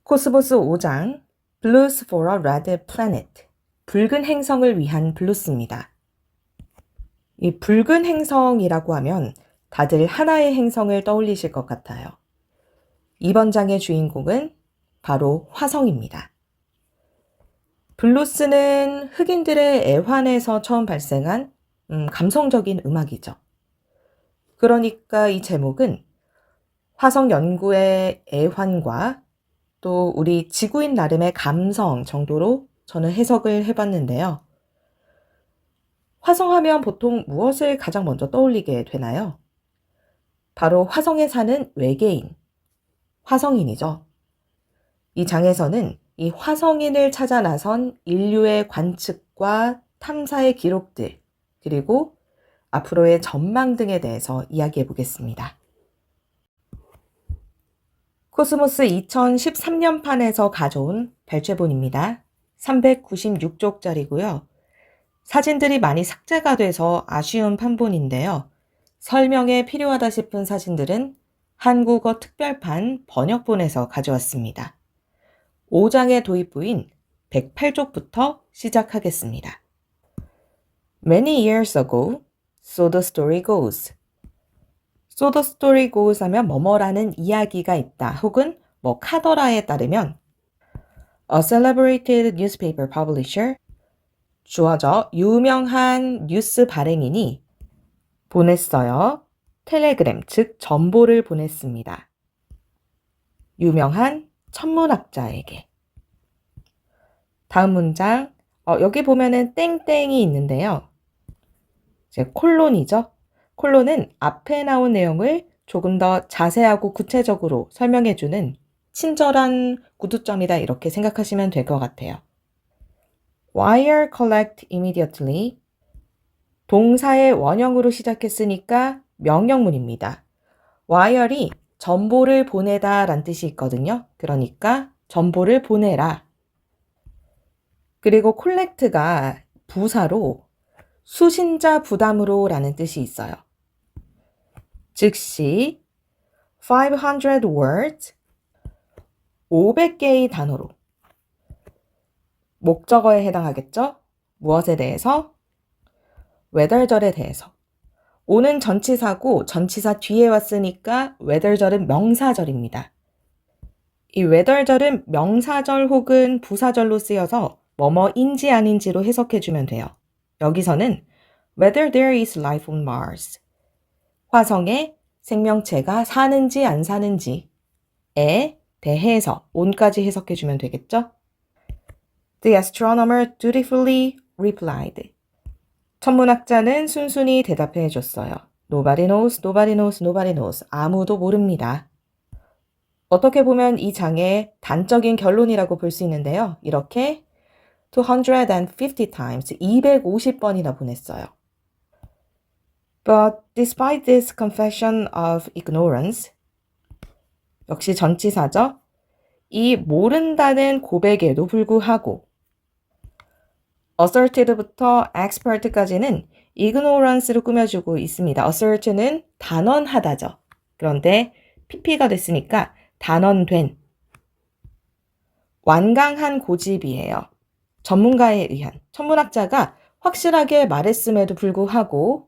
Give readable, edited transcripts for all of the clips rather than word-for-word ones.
코스모스 5장 Blues for a Red Planet 붉은 행성을 위한 블루스입니다. 이 붉은 행성이라고 하면 다들 하나의 행성을 떠올리실 것 같아요. 이번 장의 주인공은 바로 화성입니다. 블루스는 흑인들의 애환에서 처음 발생한 감성적인 음악이죠. 그러니까 이 제목은 화성 연구의 애환과 또 우리 지구인 나름의 감성 정도로 저는 해석을 해봤는데요. 화성하면 보통 무엇을 가장 먼저 떠올리게 되나요? 바로 화성에 사는 외계인, 화성인이죠. 이 장에서는 이 화성인을 찾아 나선 인류의 관측과 탐사의 기록들, 그리고 앞으로의 전망 등에 대해서 이야기해 보겠습니다. 코스모스 2013년판에서 가져온 발췌본입니다. 396쪽짜리고요. 사진들이 많이 삭제가 돼서 아쉬운 판본인데요. 설명에 필요하다 싶은 사진들은 한국어 특별판 번역본에서 가져왔습니다. 5장의 도입부인 108쪽부터 시작하겠습니다. Many years ago, so the story goes. So the story goes 하면 뭐뭐라는 이야기가 있다 혹은 뭐 카더라에 따르면 A celebrated newspaper publisher 주어져 유명한 뉴스 발행인이 보냈어요. 텔레그램, 즉 전보를 보냈습니다. 유명한 천문학자에게. 다음 문장, 여기 보면은 땡땡이 있는데요. 이제 콜론이죠. 콜론은 앞에 나온 내용을 조금 더 자세하고 구체적으로 설명해주는 친절한 구두점이다 이렇게 생각하시면 될 것 같아요. Wire collect immediately. 동사의 원형으로 시작했으니까 명령문입니다. wire이 전보를 보내다 란 뜻이 있거든요. 그러니까 전보를 보내라. 그리고 collect가 부사로 수신자 부담으로 라는 뜻이 있어요. 즉시 500 words 500개의 단어로 목적어에 해당하겠죠? 무엇에 대해서? 웨덜절에 대해서. 오는 전치사고 전치사 뒤에 왔으니까 웨덜절은 명사절입니다. 이 웨덜절은 명사절 혹은 부사절로 쓰여서 뭐뭐인지 아닌지로 해석해주면 돼요. 여기서는 whether there is life on Mars. 화성에 생명체가 사는지 안 사는지에 대해서 on까지 해석해주면 되겠죠? The astronomer dutifully replied. 천문학자는 순순히 대답해 줬어요. Nobody knows, nobody knows, nobody knows. 아무도 모릅니다. 어떻게 보면 이 장의 단적인 결론이라고 볼 수 있는데요. 이렇게 250 times, 250번이나 보냈어요. But despite this confession of ignorance, 역시 전치사죠. 이 모른다는 고백에도 불구하고 asserted부터 expert까지는 ignorance로 꾸며주고 있습니다. assert는 단언하다죠. 그런데 pp가 됐으니까 단언된 완강한 고집이에요. 전문가에 의한 천문학자가 확실하게 말했음에도 불구하고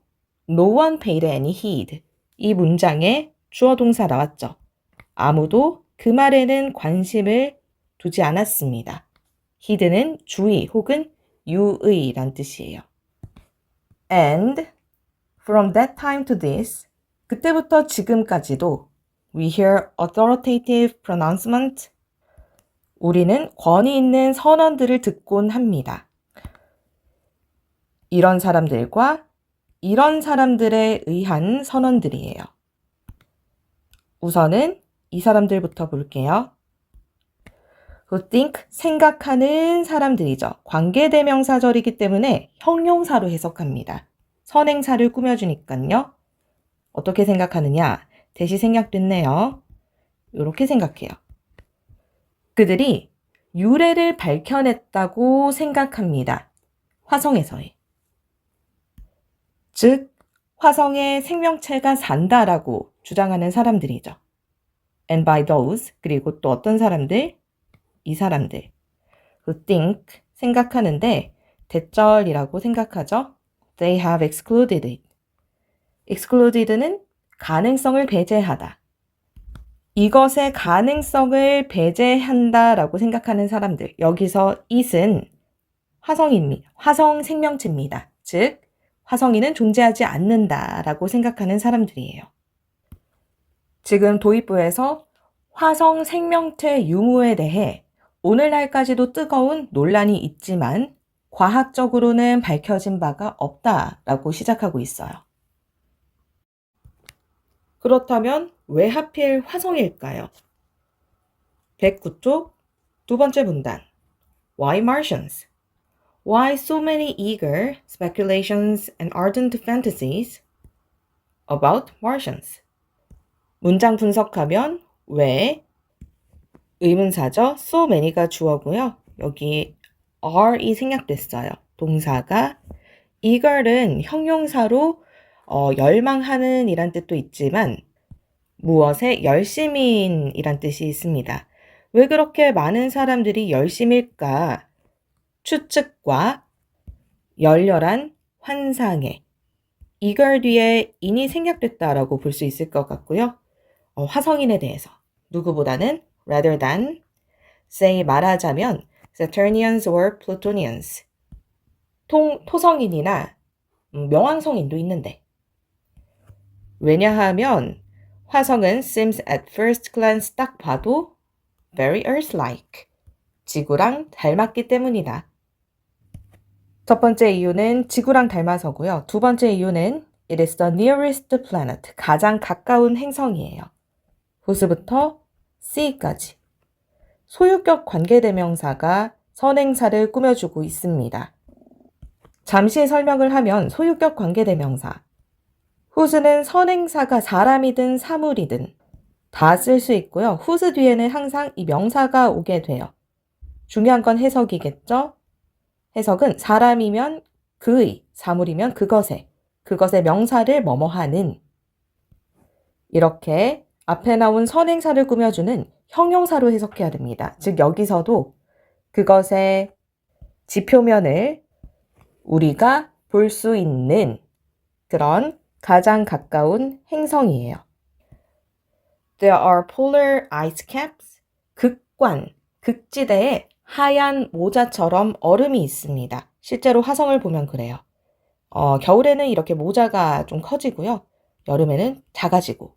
No one paid any heed. 이 문장에 주어 동사 나왔죠. 아무도 그 말에는 관심을 두지 않았습니다. heed는 주의 혹은 유의란 뜻이에요. And from that time to this, 그때부터 지금까지도 we hear authoritative pronouncement. 우리는 권위 있는 선언들을 듣곤 합니다. 이런 사람들과 이런 사람들에 의한 선언들이에요. 우선은 이 사람들부터 볼게요. who think, 생각하는 사람들이죠. 관계대명사절이기 때문에 형용사로 해석합니다. 선행사를 꾸며주니까요. 어떻게 생각하느냐? 대시 생략됐네요. 이렇게 생각해요. 그들이 유래를 밝혀냈다고 생각합니다. 화성에서의. 즉, 화성에 생명체가 산다라고 주장하는 사람들이죠. And by those, 그리고 또 어떤 사람들? 이 사람들. who think, 생각하는데 대절이라고 생각하죠. They have excluded it. excluded는 가능성을 배제하다. 이것의 가능성을 배제한다라고 생각하는 사람들. 여기서 it은 화성 생명체입니다. 즉, 화성인은 존재하지 않는다라고 생각하는 사람들이에요. 지금 도입부에서 화성 생명체 유무에 대해 오늘날까지도 뜨거운 논란이 있지만 과학적으로는 밝혀진 바가 없다라고 시작하고 있어요. 그렇다면 왜 하필 화성일까요? 109쪽 두 번째 문단. Why Martians? Why so many eager speculations and ardent fantasies about Martians? 문장 분석하면 왜 의문사죠. so many가 주어고요. 여기 are이 생략됐어요. 동사가 eager은 형용사로 열망하는 이란 뜻도 있지만 무엇에 열심인 이란 뜻이 있습니다. 왜 그렇게 많은 사람들이 열심일까? 추측과 열렬한 환상에 eager 뒤에 in이 생략됐다라고 볼 수 있을 것 같고요. 화성인에 대해서 누구보다는 rather than, say 말하자면 Saturnians or Plutonians, 토성인이나 명왕성인도 있는데 왜냐하면 화성은 seems at first glance 딱 봐도 very Earth-like, 지구랑 닮았기 때문이다. 첫 번째 이유는 지구랑 닮아서고요. 두 번째 이유는 it is the nearest planet, 가장 가까운 행성이에요. whos부터 see까지. 소유격 관계대명사가 선행사를 꾸며주고 있습니다. 잠시 설명을 하면 소유격 관계대명사. whose는 선행사가 사람이든 사물이든 다 쓸 수 있고요. whose 뒤에는 항상 이 명사가 오게 돼요. 중요한 건 해석이겠죠? 해석은 사람이면 그의, 사물이면 그것의 명사를 뭐뭐하는, 이렇게 앞에 나온 선행사를 꾸며주는 형용사로 해석해야 됩니다. 즉 여기서도 그것의 지표면을 우리가 볼 수 있는 그런 가장 가까운 행성이에요. There are polar ice caps. 극지대에 하얀 모자처럼 얼음이 있습니다. 실제로 화성을 보면 그래요. 겨울에는 이렇게 모자가 좀 커지고요. 여름에는 작아지고.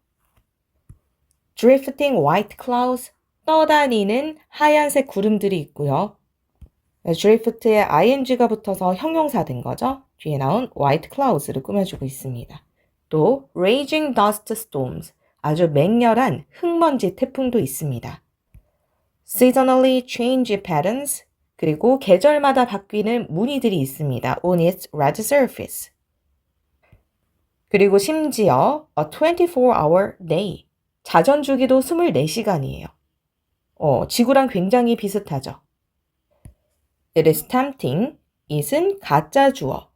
Drifting white clouds, 떠다니는 하얀색 구름들이 있고요. drift에 ing가 붙어서 형용사 된 거죠. 뒤에 나온 white clouds를 꾸며주고 있습니다. 또 raging dust storms, 아주 맹렬한 흙먼지 태풍도 있습니다. Seasonally change patterns, 그리고 계절마다 바뀌는 무늬들이 있습니다. On its red surface. 그리고 심지어 a 24-hour day, 자전주기도 24시간이에요. 지구랑 굉장히 비슷하죠. It is tempting, it은 가짜 주어.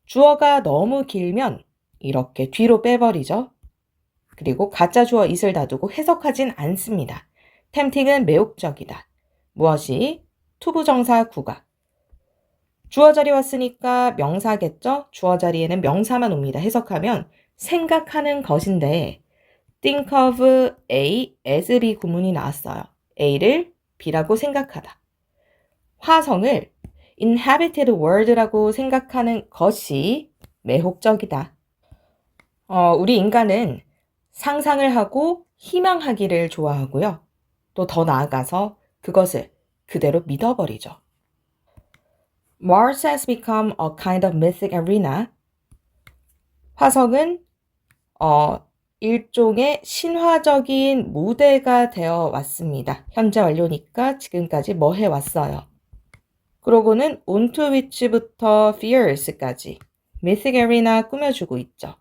주어가 너무 길면 이렇게 뒤로 빼버리죠. 그리고 가짜 주어 it을 놔두고 해석하진 않습니다. tempting은 매혹적이다. 무엇이? 투부정사 구가. 주어 자리 왔으니까 명사겠죠? 주어 자리에는 명사만 옵니다. 해석하면 생각하는 것인데 think of A as B 구문이 나왔어요. A를 B라고 생각하다. 화성을 inhabited world라고 생각하는 것이 매혹적이다. 우리 인간은 상상을 하고 희망하기를 좋아하고요. 또 더 나아가서 그것을 그대로 믿어버리죠. Mars has become a kind of mythic arena. 화성은 일종의 신화적인 무대가 되어 왔습니다. 현재 완료니까 지금까지 뭐 해왔어요. 그러고는 onto which부터 fierce까지 mythic arena 꾸며주고 있죠.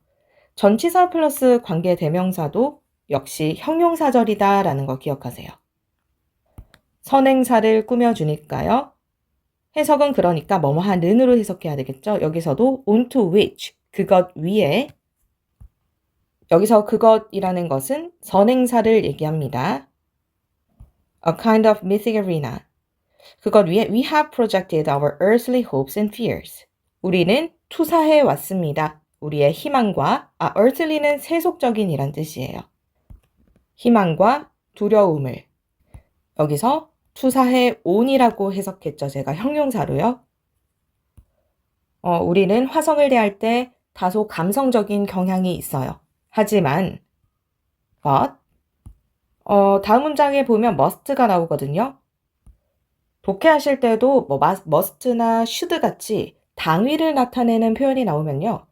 전치사 플러스 관계 대명사도 역시 형용사절이다 라는 거 기억하세요. 선행사를 꾸며주니까요. 해석은 그러니까 뭐뭐하는으로 해석해야 되겠죠. 여기서도 onto which, 그것 위에. 여기서 그것이라는 것은 선행사를 얘기합니다. A kind of mythic arena, 그것 위에 we have projected our earthly hopes and fears. 우리는 투사해 왔습니다. 우리의 희망과 earthly는 세속적인이란 뜻이에요. 희망과 두려움을 여기서 투사해 온이라고 해석했죠. 제가 형용사로요. 우리는 화성을 대할 때 다소 감성적인 경향이 있어요. 하지만 but 다음 문장에 보면 must가 나오거든요. 독해하실 때도 must나 should 같이 당위를 나타내는 표현이 나오면요.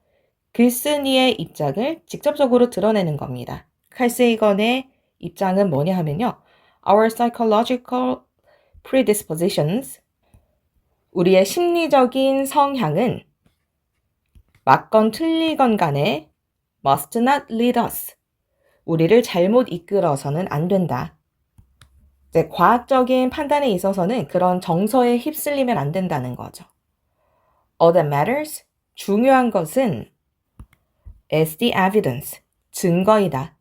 글쓴이의 입장을 직접적으로 드러내는 겁니다. 칼 세이건의 입장은 뭐냐 하면요. Our psychological predispositions, 우리의 심리적인 성향은 맞건 틀리건 간에 must not lead us, 우리를 잘못 이끌어서는 안 된다. 이제 과학적인 판단에 있어서는 그런 정서에 휩쓸리면 안 된다는 거죠. All that matters, 중요한 것은 is the evidence, 증거이다.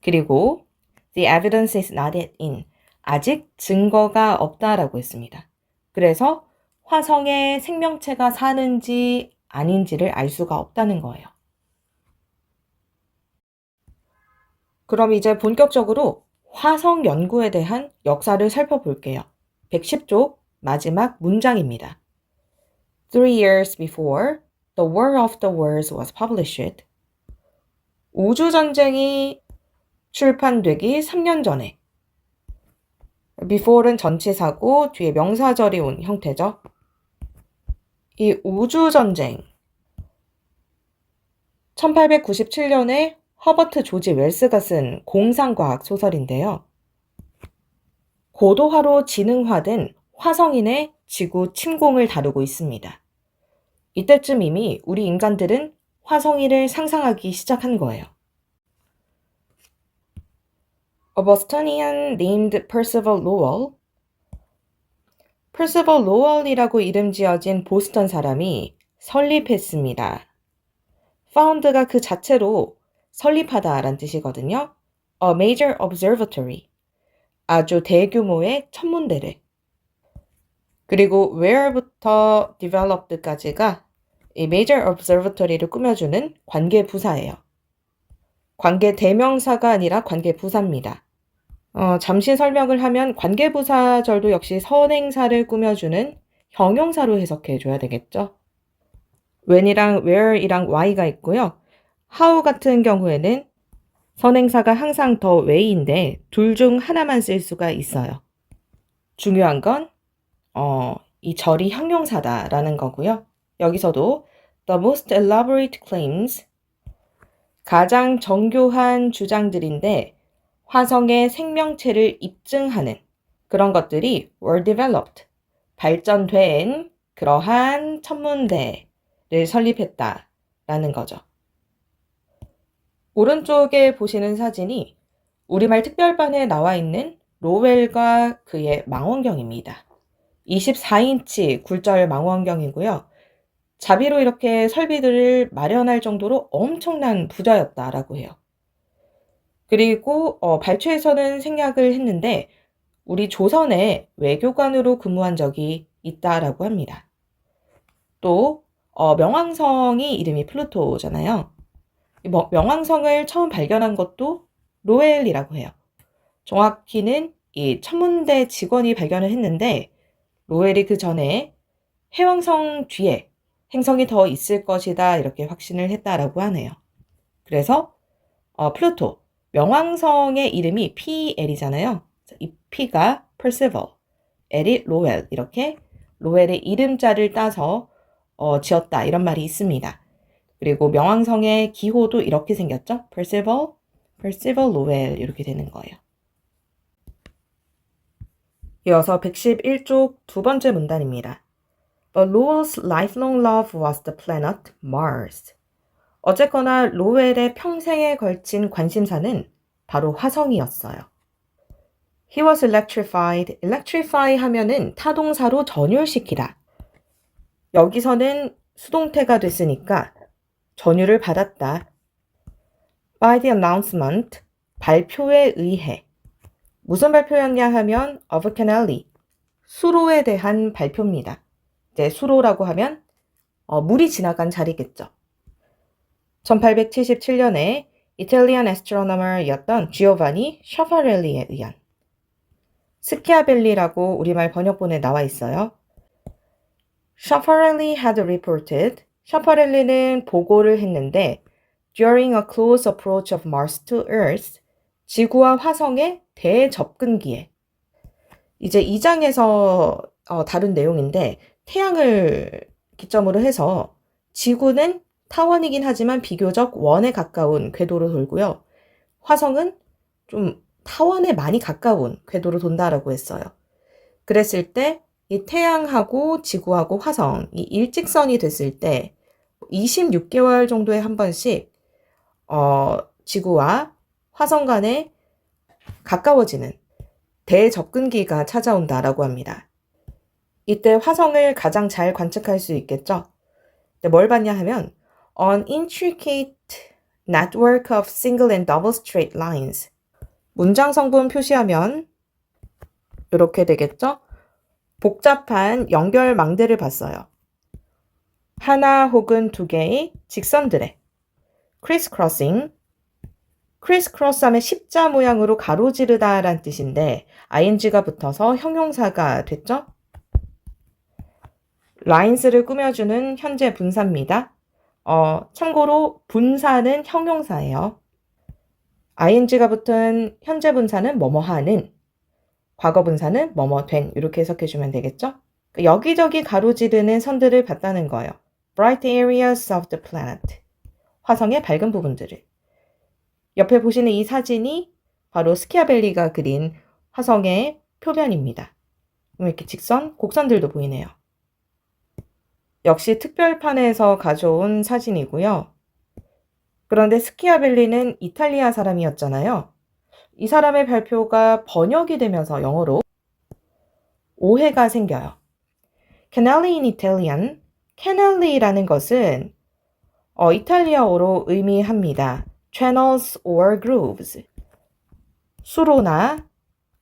그리고 the evidence is not yet in, 아직 증거가 없다라고 했습니다. 그래서 화성에 생명체가 사는지 아닌지를 알 수가 없다는 거예요. 그럼 이제 본격적으로 화성 연구에 대한 역사를 살펴볼게요. 110쪽 마지막 문장입니다. 3 years before The War of the Worlds was published. 우주전쟁이 출판되기 3년 전에. before는 전치사고 뒤에 명사절이 온 형태죠. 이 우주전쟁 1897년에 허버트 조지 웰스가 쓴 공상과학 소설인데요. 고도화로 지능화된 화성인의 지구 침공을 다루고 있습니다. 이때쯤 이미 우리 인간들은 화성인을 상상하기 시작한 거예요. A Bostonian named Percival Lowell, Percival Lowell이라고 이름 지어진 보스턴 사람이 설립했습니다. found가 그 자체로 설립하다라는 뜻이거든요. A major observatory, 아주 대규모의 천문대를. 그리고 where부터 developed까지가 이 major observatory를 꾸며주는 관계부사예요. 관계 대명사가 아니라 관계부사입니다. 잠시 설명을 하면 관계부사절도 역시 선행사를 꾸며주는 형용사로 해석해줘야 되겠죠. when이랑 where이랑 why가 있고요. how 같은 경우에는 선행사가 항상 더 way인데 둘 중 하나만 쓸 수가 있어요. 중요한 건 이 절이 형용사다라는 거고요. 여기서도 the most elaborate claims, 가장 정교한 주장들인데 화성의 생명체를 입증하는 그런 것들이 were developed, 발전된 그러한 천문대를 설립했다라는 거죠. 오른쪽에 보시는 사진이 우리말 특별반에 나와 있는 로웰과 그의 망원경입니다. 24인치 굴절 망원경이고요. 자비로 이렇게 설비들을 마련할 정도로 엄청난 부자였다라고 해요. 그리고 발췌에서는 생략을 했는데 우리 조선에 외교관으로 근무한 적이 있다라고 합니다. 또 명왕성이 이름이 플루토잖아요. 명왕성을 처음 발견한 것도 로웰이라고 해요. 정확히는 이 천문대 직원이 발견을 했는데 로웰이 그 전에 해왕성 뒤에 행성이 더 있을 것이다 이렇게 확신을 했다라고 하네요. 그래서 플루토, 명왕성의 이름이 PL이잖아요. 이 P가 Percival, L이 로웰, 이렇게 로웰의 이름자를 따서 지었다 이런 말이 있습니다. 그리고 명왕성의 기호도 이렇게 생겼죠. Percival Lowell 이렇게 되는 거예요. 이어서 111쪽 두 번째 문단입니다. But Lowell's lifelong love was the planet Mars. 어쨌거나 로웰의 평생에 걸친 관심사는 바로 화성이었어요. He was electrified. electrify 하면은 타동사로 전율시키다. 여기서는 수동태가 됐으니까 전율을 받았다. By the announcement, 발표에 의해. 무슨 발표였냐 하면 of Kennelly, 수로에 대한 발표입니다. 이제 수로라고 하면 물이 지나간 자리겠죠. 1877년에 이탈리안 애스트로너머였던 지오바니 샤파렐리에 의한 스키아벨리라고 우리말 번역본에 나와 있어요. Schiaparelli had reported, 샤파렐리는 보고를 했는데 during a close approach of Mars to Earth, 지구와 화성의 대접근기에 이제 2장에서 다룬 내용인데 태양을 기점으로 해서 지구는 타원이긴 하지만 비교적 원에 가까운 궤도로 돌고요. 화성은 좀 타원에 많이 가까운 궤도로 돈다라고 했어요. 그랬을 때 이 태양하고 지구하고 화성, 이 일직선이 됐을 때 26개월 정도에 한 번씩 지구와 화성 간에 가까워지는 대접근기가 찾아온다라고 합니다. 이때 화성을 가장 잘 관측할 수 있겠죠? 뭘 봤냐 하면 An intricate network of single and double straight lines. 문장 성분 표시하면 이렇게 되겠죠? 복잡한 연결망대를 봤어요. 하나 혹은 두 개의 직선들의 crisscrossing, crisscross 하면 십자 모양으로 가로지르다 라는 뜻인데 ing가 붙어서 형용사가 됐죠? lines를 꾸며주는 현재 분사입니다. 참고로 분사는 형용사예요. ing가 붙은 현재 분사는 뭐뭐 하는, 과거 분사는 뭐뭐 된 이렇게 해석해주면 되겠죠? 여기저기 가로지르는 선들을 봤다는 거예요. Bright areas of the planet. 화성의 밝은 부분들을. 옆에 보시는 이 사진이 바로 스키아벨리가 그린 화성의 표면입니다. 이렇게 직선, 곡선들도 보이네요. 역시 특별판에서 가져온 사진이고요. 그런데 스키아벨리는 이탈리아 사람이었잖아요. 이 사람의 발표가 번역이 되면서 영어로 오해가 생겨요. Canali in Italian, canal이라는 것은 이탈리아어로 의미합니다. channels or grooves. 수로나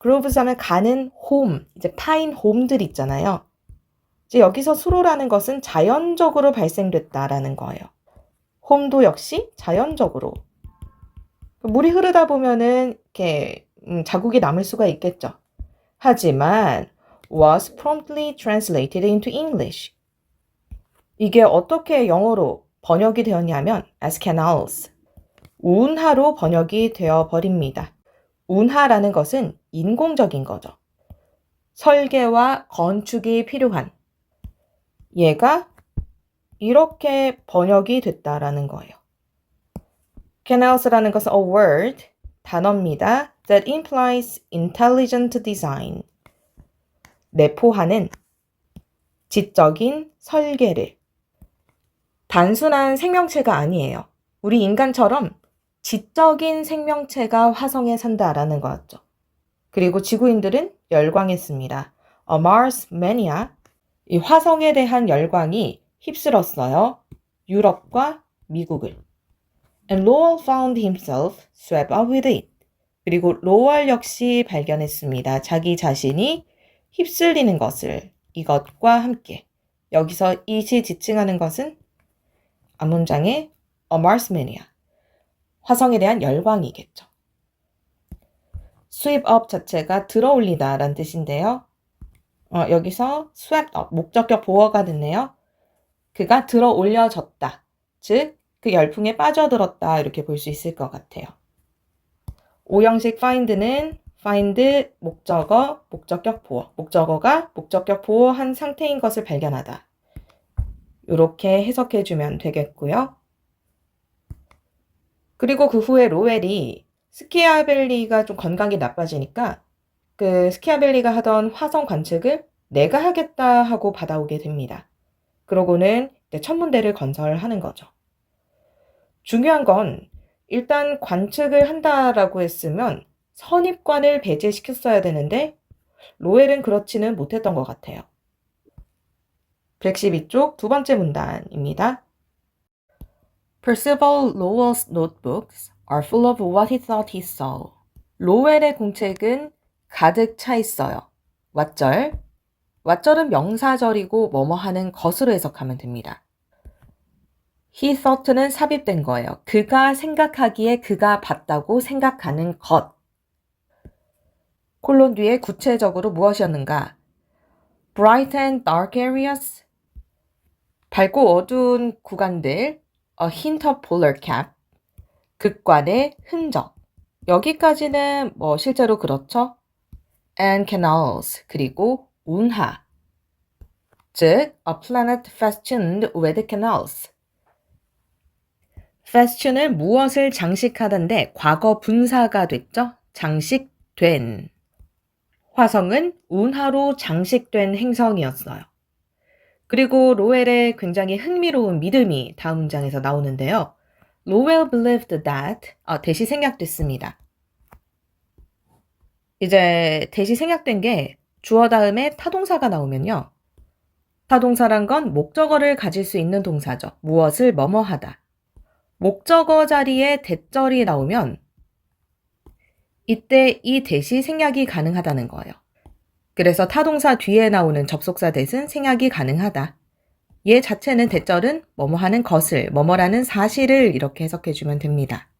grooves 하면 가는 홈, 이제 파인 홈들 있잖아요. 이제 여기서 수로라는 것은 자연적으로 발생됐다라는 거예요. 홈도 역시 자연적으로. 물이 흐르다 보면은 이렇게 자국이 남을 수가 있겠죠. 하지만 was promptly translated into English. 이게 어떻게 영어로 번역이 되었냐면 as canals. 운하로 번역이 되어 버립니다. 운하라는 것은 인공적인 거죠. 설계와 건축이 필요한. 얘가 이렇게 번역이 됐다라는 거예요. canals라는 것은 a word, 단어입니다. that implies intelligent design. 내포하는 지적인 설계를. 단순한 생명체가 아니에요. 우리 인간처럼 지적인 생명체가 화성에 산다라는 거였죠. 그리고 지구인들은 열광했습니다. A Mars mania, 이 화성에 대한 열광이 휩쓸었어요. 유럽과 미국을. And Lowell found himself swept up with it. 그리고 로월 역시 발견했습니다. 자기 자신이 휩쓸리는 것을 이것과 함께. 여기서 it이 지칭하는 것은 앞문장의 A Mars mania. 화성에 대한 열광이겠죠. sweep up 자체가 들어올리다 라는 뜻인데요. 여기서 swept up, 목적격 보어가 됐네요. 그가 들어올려졌다. 즉, 그 열풍에 빠져들었다 이렇게 볼 수 있을 것 같아요. 오형식 find는 find 목적어, 목적격 보어. 목적어가 목적격 보어한 상태인 것을 발견하다. 이렇게 해석해주면 되겠고요. 그리고 그 후에 로웰이 스키아벨리가 좀 건강이 나빠지니까 그 스키아벨리가 하던 화성 관측을 내가 하겠다 하고 받아오게 됩니다. 그러고는 천문대를 건설하는 거죠. 중요한 건 일단 관측을 한다라고 했으면 선입관을 배제시켰어야 되는데 로웰은 그렇지는 못했던 것 같아요. 112쪽 두 번째 문단입니다. Percival Lowell's notebooks are full of what he thought he saw. 로웰의 공책은 가득 차 있어요. 왓절, 왓절은 명사절이고 뭐뭐 하는 것으로 해석하면 됩니다. He thought는 삽입된 거예요. 그가 생각하기에 그가 봤다고 생각하는 것. 콜론 뒤에 구체적으로 무엇이었는가? Bright and dark areas. 밝고 어두운 구간들. A hint of polar cap. 극관의 흔적. 여기까지는 뭐 실제로 그렇죠? And canals. 그리고 운하. 즉, a planet festooned with canals. festoon은 무엇을 장식하던데 과거 분사가 됐죠? 장식된. 화성은 운하로 장식된 행성이었어요. 그리고 로웰의 굉장히 흥미로운 믿음이 다음 문장에서 나오는데요. Lowell believed that 대시 생략됐습니다. 이제 대시 생략된 게 주어 다음에 타동사가 나오면요. 타동사란 건 목적어를 가질 수 있는 동사죠. 무엇을 뭐뭐하다. 목적어 자리에 대절이 나오면 이때 이 대시 생략이 가능하다는 거예요. 그래서 타동사 뒤에 나오는 접속사 대신 생략이 가능하다. 얘 자체는 대절은 뭐뭐 하는 것을, 뭐뭐라는 사실을 이렇게 해석해주면 됩니다.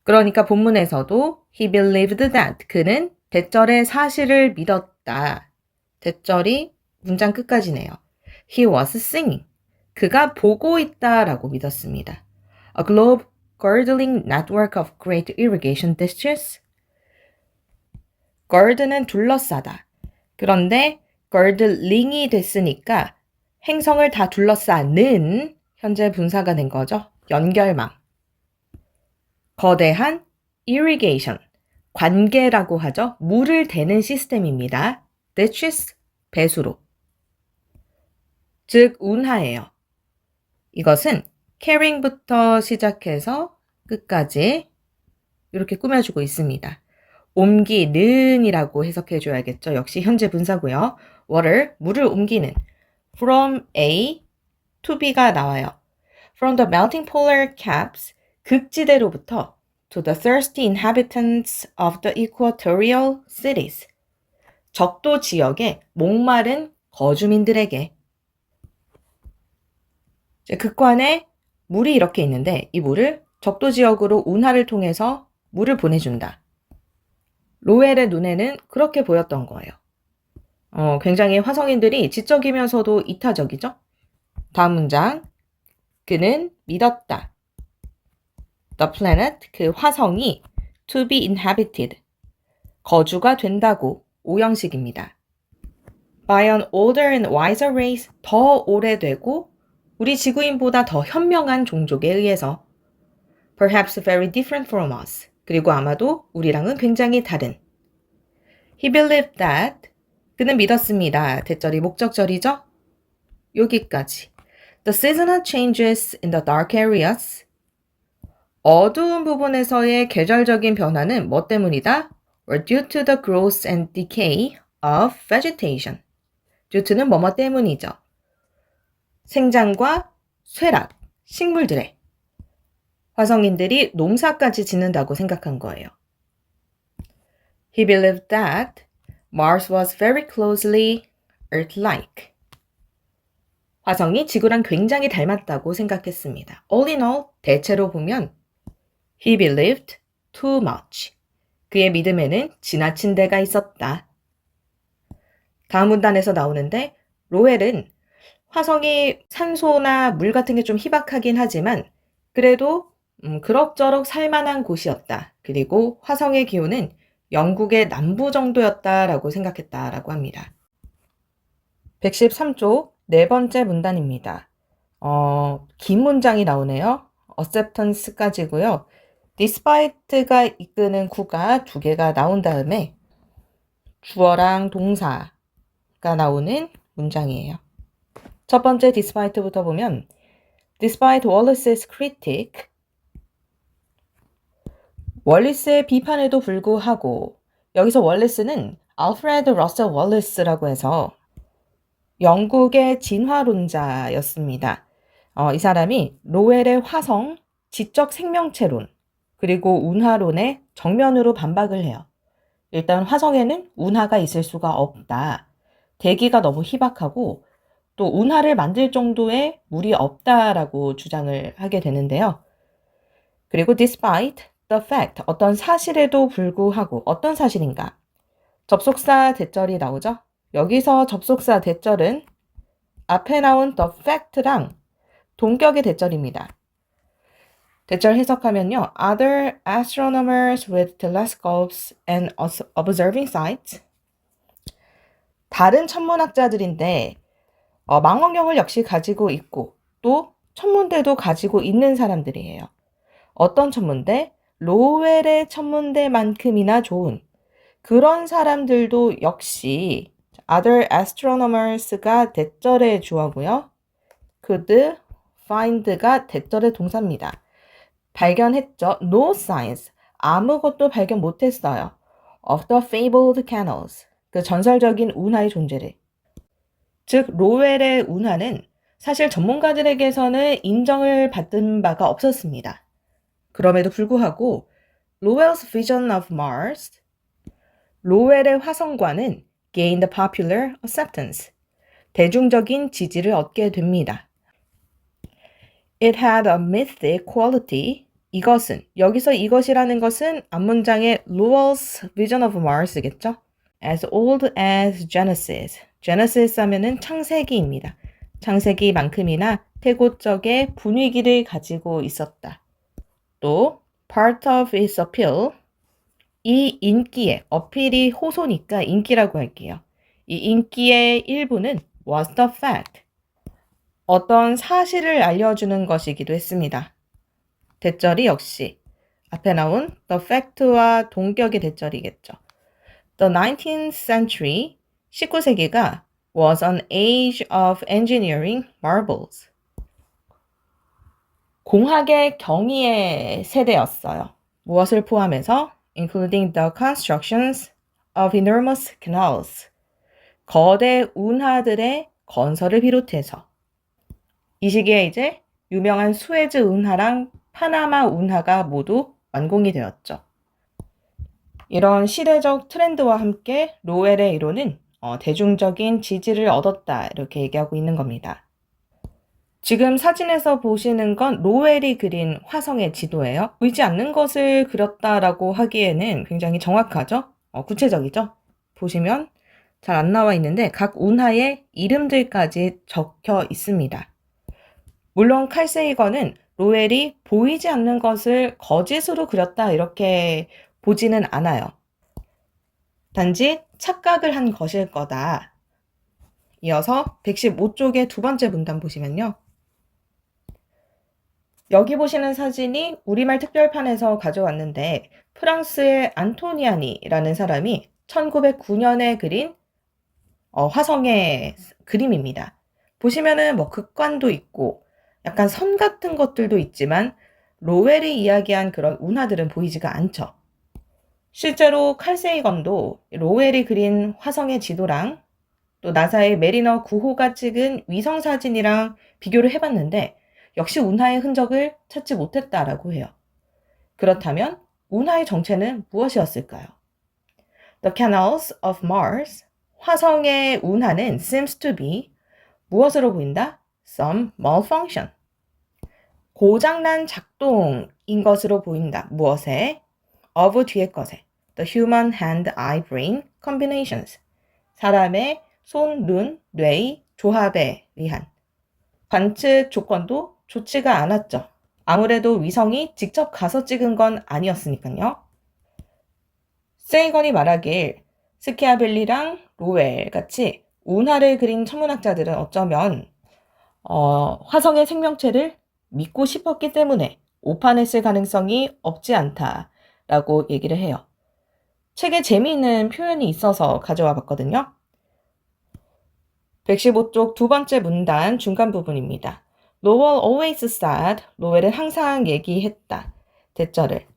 그러니까 본문에서도 he believed that 그는 대절의 사실을 믿었다. 대절이 문장 끝까지네요. He was seeing. 그가 보고 있다라고 믿었습니다. A globe girdling network of great irrigation districts. gird는 둘러싸다. 그런데 girdling이 됐으니까 행성을 다 둘러싸는 현재 분사가 된 거죠. 연결망. 거대한 irrigation. 관계라고 하죠. 물을 대는 시스템입니다. districts, 배수로. 즉 운하예요. 이것은 carrying부터 시작해서 끝까지 이렇게 꾸며주고 있습니다. 옮기는 이라고 해석해줘야겠죠. 역시 현재 분사고요. water, 물을 옮기는 from A to B가 나와요. From the melting polar caps, 극지대로부터 to the thirsty inhabitants of the equatorial cities, 적도 지역의 목마른 거주민들에게. 극관에 물이 이렇게 있는데 이 물을 적도 지역으로 운하를 통해서 물을 보내준다. 로웰의 눈에는 그렇게 보였던 거예요. 굉장히 화성인들이 지적이면서도 이타적이죠? 다음 문장. 그는 믿었다. The planet, 그 화성이 to be inhabited, 거주가 된다고. 오형식입니다. By an older and wiser race, 더 오래되고 우리 지구인보다 더 현명한 종족에 의해서. Perhaps very different from us. 그리고 아마도 우리랑은 굉장히 다른. He believed that. 그는 믿었습니다. 대절이 목적절이죠? 여기까지. The seasonal changes in the dark areas. 어두운 부분에서의 계절적인 변화는 뭐 때문이다? Were due to the growth and decay of vegetation. due to는 뭐뭐 때문이죠. 생장과 쇠락, 식물들의. 화성인들이 농사까지 짓는다고 생각한 거예요. He believed that Mars was very closely Earth-like. 화성이 지구랑 굉장히 닮았다고 생각했습니다. All in all, 대체로 보면 He believed too much. 그의 믿음에는 지나친 데가 있었다. 다음 문단에서 나오는데 로웰은 화성이 산소나 물 같은 게 좀 희박하긴 하지만 그래도 그럭저럭 살만한 곳이었다. 그리고 화성의 기온은 영국의 남부 정도였다라고 생각했다라고 합니다. 113쪽 네 번째 문단입니다. 긴 문장이 나오네요. acceptance까지고요. despite가 이끄는 구가 두 개가 나온 다음에 주어랑 동사가 나오는 문장이에요. 첫 번째 despite부터 보면 Despite Wallace's critique, 월리스의 비판에도 불구하고 여기서 월리스는 알프레드 러셀 월리스라고 해서 영국의 진화론자였습니다. 이 사람이 로웰의 화성, 지적 생명체론, 그리고 운하론에 정면으로 반박을 해요. 일단 화성에는 운하가 있을 수가 없다. 대기가 너무 희박하고 또 운하를 만들 정도의 물이 없다라고 주장을 하게 되는데요. 그리고 despite the fact, 어떤 사실에도 불구하고 어떤 사실인가? 접속사 대절이 나오죠. 여기서 접속사 대절은 앞에 나온 the fact랑 동격의 대절입니다. 대절 해석하면요. Other astronomers with telescopes and observing sites. 다른 천문학자들인데 망원경을 역시 가지고 있고 또 천문대도 가지고 있는 사람들이에요. 어떤 천문대? 로웰의 천문대만큼이나 좋은 그런 사람들도 역시 other astronomers가 대절의 주어고요. could find가 대절의 동사입니다. 발견했죠. No signs. 아무것도 발견 못했어요. of the fabled canals. 그 전설적인 운하의 존재를. 즉 로웰의 운하는 사실 전문가들에게서는 인정을 받은 바가 없었습니다. 그럼에도 불구하고 Lowell's vision of Mars, 로웰의 화성과는 gained popular acceptance, 대중적인 지지를 얻게 됩니다. It had a mythic quality. 이것은, 여기서 이것이라는 것은 앞문장의 Lowell's vision of Mars겠죠? As old as Genesis. Genesis 하면은 창세기입니다. 창세기만큼이나 태고적의 분위기를 가지고 있었다. 또 part of its appeal. 이 인기의, 어필이 호소니까 인기라고 할게요. 이 인기의 일부는 was the fact. 어떤 사실을 알려주는 것이기도 했습니다. 대절이 역시 앞에 나온 the fact와 동격의 대절이겠죠. The 19th century, 19세기가 was an age of engineering marvels. 공학의 경이의 세대였어요. 무엇을 포함해서 including the constructions of enormous canals. 거대 운하들의 건설을 비롯해서 이 시기에 이제 유명한 수에즈 운하랑 파나마 운하가 모두 완공이 되었죠. 이런 시대적 트렌드와 함께 로웰의 이론은 대중적인 지지를 얻었다 이렇게 얘기하고 있는 겁니다. 지금 사진에서 보시는 건 로웰이 그린 화성의 지도예요. 보이지 않는 것을 그렸다라고 하기에는 굉장히 정확하죠? 구체적이죠? 보시면 잘 안 나와 있는데 각 운하의 이름들까지 적혀 있습니다. 물론 칼 세이건은 로웰이 보이지 않는 것을 거짓으로 그렸다 이렇게 보지는 않아요. 단지 착각을 한 것일 거다. 이어서 115쪽의 두 번째 문단 보시면요. 여기 보시는 사진이 우리말 특별판에서 가져왔는데 프랑스의 안토니아니라는 사람이 1909년에 그린 화성의 그림입니다. 보시면은 극관도 있고 약간 선 같은 것들도 있지만 로웰이 이야기한 그런 운하들은 보이지가 않죠. 실제로 칼 세이건도 로웰이 그린 화성의 지도랑 또 나사의 메리너 9호가 찍은 위성 사진이랑 비교를 해봤는데 역시 운하의 흔적을 찾지 못했다라고 해요. 그렇다면 운하의 정체는 무엇이었을까요? The canals of Mars, 화성의 운하는 seems to be 무엇으로 보인다? Some malfunction. 고장난 작동인 것으로 보인다. 무엇에? of 뒤의 것에. The human hand-eye brain combinations. 사람의 손, 눈, 뇌의 조합에 의한. 관측 조건도 좋지가 않았죠. 아무래도 위성이 직접 가서 찍은 건 아니었으니까요. 세이건이 말하길 스키아벨리랑 로웰 같이 운하를 그린 천문학자들은 어쩌면 화성의 생명체를 믿고 싶었기 때문에 오판했을 가능성이 없지 않다라고 얘기를 해요. 책에 재미있는 표현이 있어서 가져와 봤거든요. 115쪽 두 번째 문단 중간 부분입니다. Lowell always said, 로웰은 항상 얘기했다. 대절을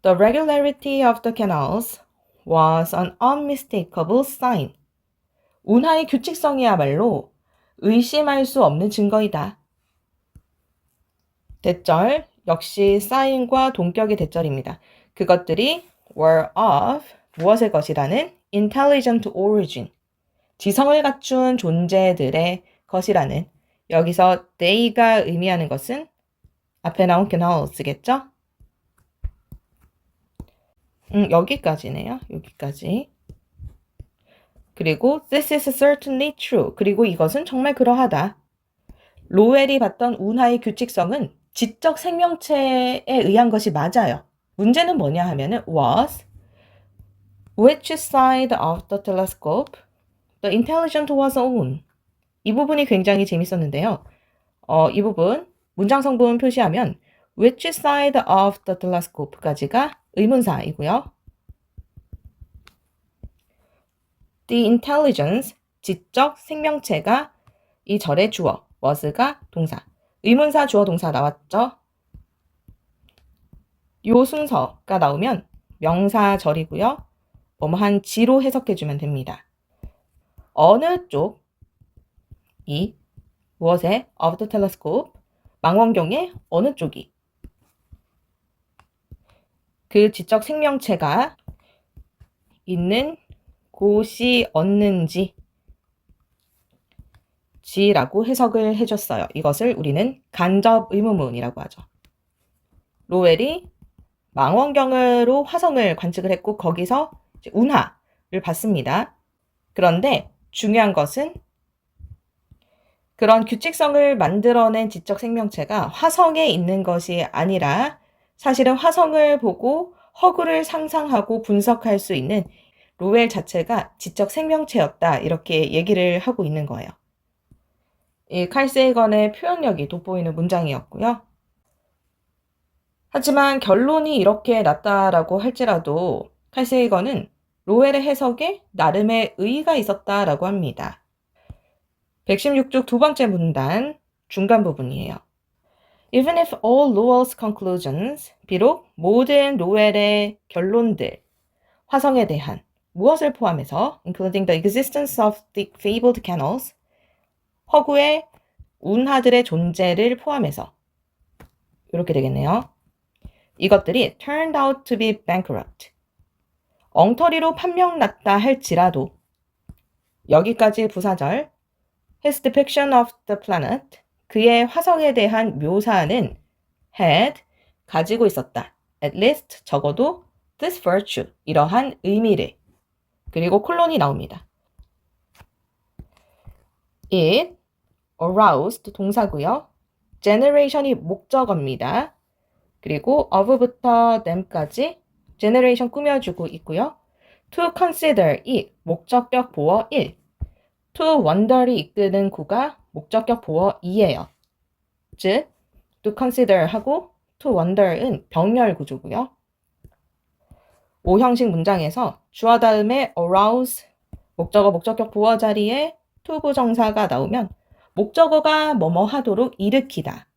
The regularity of the canals was an unmistakable sign. 운하의 규칙성이야말로 의심할 수 없는 증거이다. 대절 역시 sign과 동격의 대절입니다. 그것들이 were of 무엇의 것이라는 intelligent origin. 지성을 갖춘 존재들의 것이라는, 여기서 they가 의미하는 것은 앞에 나온 canals겠죠? 여기까지네요. 여기까지. 그리고 this is certainly true. 그리고 이것은 정말 그러하다. 로웰이 봤던 운하의 규칙성은 지적 생명체에 의한 것이 맞아요. 문제는 뭐냐 하면은 was which side of the telescope the intelligent was on. 이 부분이 굉장히 재밌었는데요. 이 부분 문장 성분 표시하면 which side of the telescope까지가 의문사이고요. The intelligence, 지적 생명체가 이 절의 주어, was가 동사, 의문사 주어 동사 나왔죠? 요 순서가 나오면 명사절이고요. 뭐뭐한 지로 해석해주면 됩니다. 어느 쪽이 무엇의 of the telescope, 망원경의 어느 쪽이 그 지적 생명체가 있는 곳이 얻는지 지라고 해석을 해줬어요. 이것을 우리는 간접 의문문이라고 하죠. 로웰이 망원경으로 화성을 관측을 했고 거기서 운하를 봤습니다. 그런데 중요한 것은 그런 규칙성을 만들어낸 지적 생명체가 화성에 있는 것이 아니라 사실은 화성을 보고 허구를 상상하고 분석할 수 있는 로웰 자체가 지적 생명체였다. 이렇게 얘기를 하고 있는 거예요. 이 칼 세이건의 표현력이 돋보이는 문장이었고요. 하지만 결론이 이렇게 났다라고 할지라도 칼 세이건은 로웰의 해석에 나름의 의의가 있었다라고 합니다. 116쪽 두 번째 문단 중간 부분이에요. Even if all Lowell's conclusions, 비록 모든 로웰의 결론들, 화성에 대한 무엇을 포함해서 including the existence of the fabled canals, 허구의 운하들의 존재를 포함해서 이렇게 되겠네요. 이것들이 turned out to be bankrupt, 엉터리로 판명났다 할지라도 여기까지 부사절 his depiction of the planet, 그의 화성에 대한 묘사는 had, 가지고 있었다. at least, 적어도 this virtue, 이러한 의미를. 그리고 콜론이 나옵니다. it aroused 동사고요. generation이 목적어입니다. 그리고 of부터 them까지 generation 꾸며주고 있고요. to consider 이 목적격 보어 1, to wonder이 이끄는 구가 목적격 보어 2예요. 즉 to consider 하고 to wonder은 병렬 구조고요. 5형식 문장에서 주어 다음에 arouse, 목적어 목적격 보어 자리에 to 부정사가 나오면 목적어가 뭐뭐 하도록 일으키다.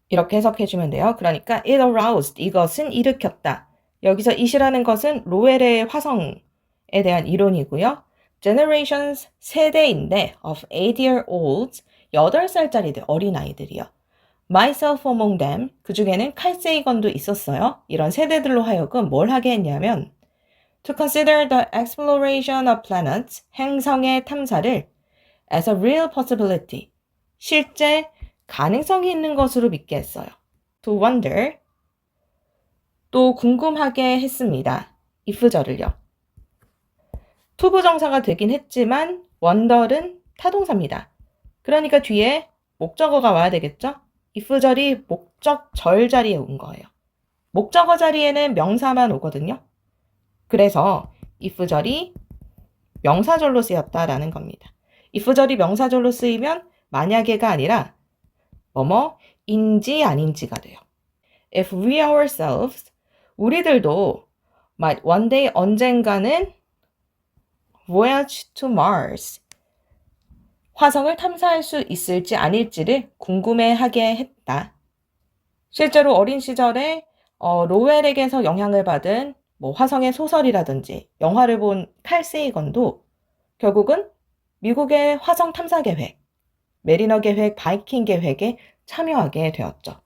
이렇게 해석해주면 돼요. 그러니까 it aroused, 이것은 일으켰다. 여기서 it이라는 것은 로웰의 화성에 대한 이론이고요. generations, 세대인데 of 8-year-olds, 8살짜리들, 어린아이들이요. myself among them, 그 중에는 칼 세이건도 있었어요. 이런 세대들로 하여금 뭘 하게 했냐면 to consider the exploration of planets, 행성의 탐사를 as a real possibility, 실제 가능성이 있는 것으로 믿게 했어요. to wonder, 또 궁금하게 했습니다. if절을요. to 부정사가 되긴 했지만 wonder은 타동사입니다. 그러니까 뒤에 목적어가 와야 되겠죠? if절이 목적절 자리에 온 거예요. 목적어 자리에는 명사만 오거든요. 그래서 if절이 명사절로 쓰였다라는 겁니다. if절이 명사절로 쓰이면 만약에가 아니라 뭐뭐인지 아닌지가 돼요. If we ourselves, 우리들도 might one day, 언젠가는 voyage to Mars, 화성을 탐사할 수 있을지 아닐지를 궁금해하게 했다. 실제로 어린 시절에 로웰에게서 영향을 받은 화성의 소설이라든지 영화를 본 칼 세이건도 결국은 미국의 화성 탐사 계획, 메리너 계획, 바이킹 계획에 참여하게 되었죠.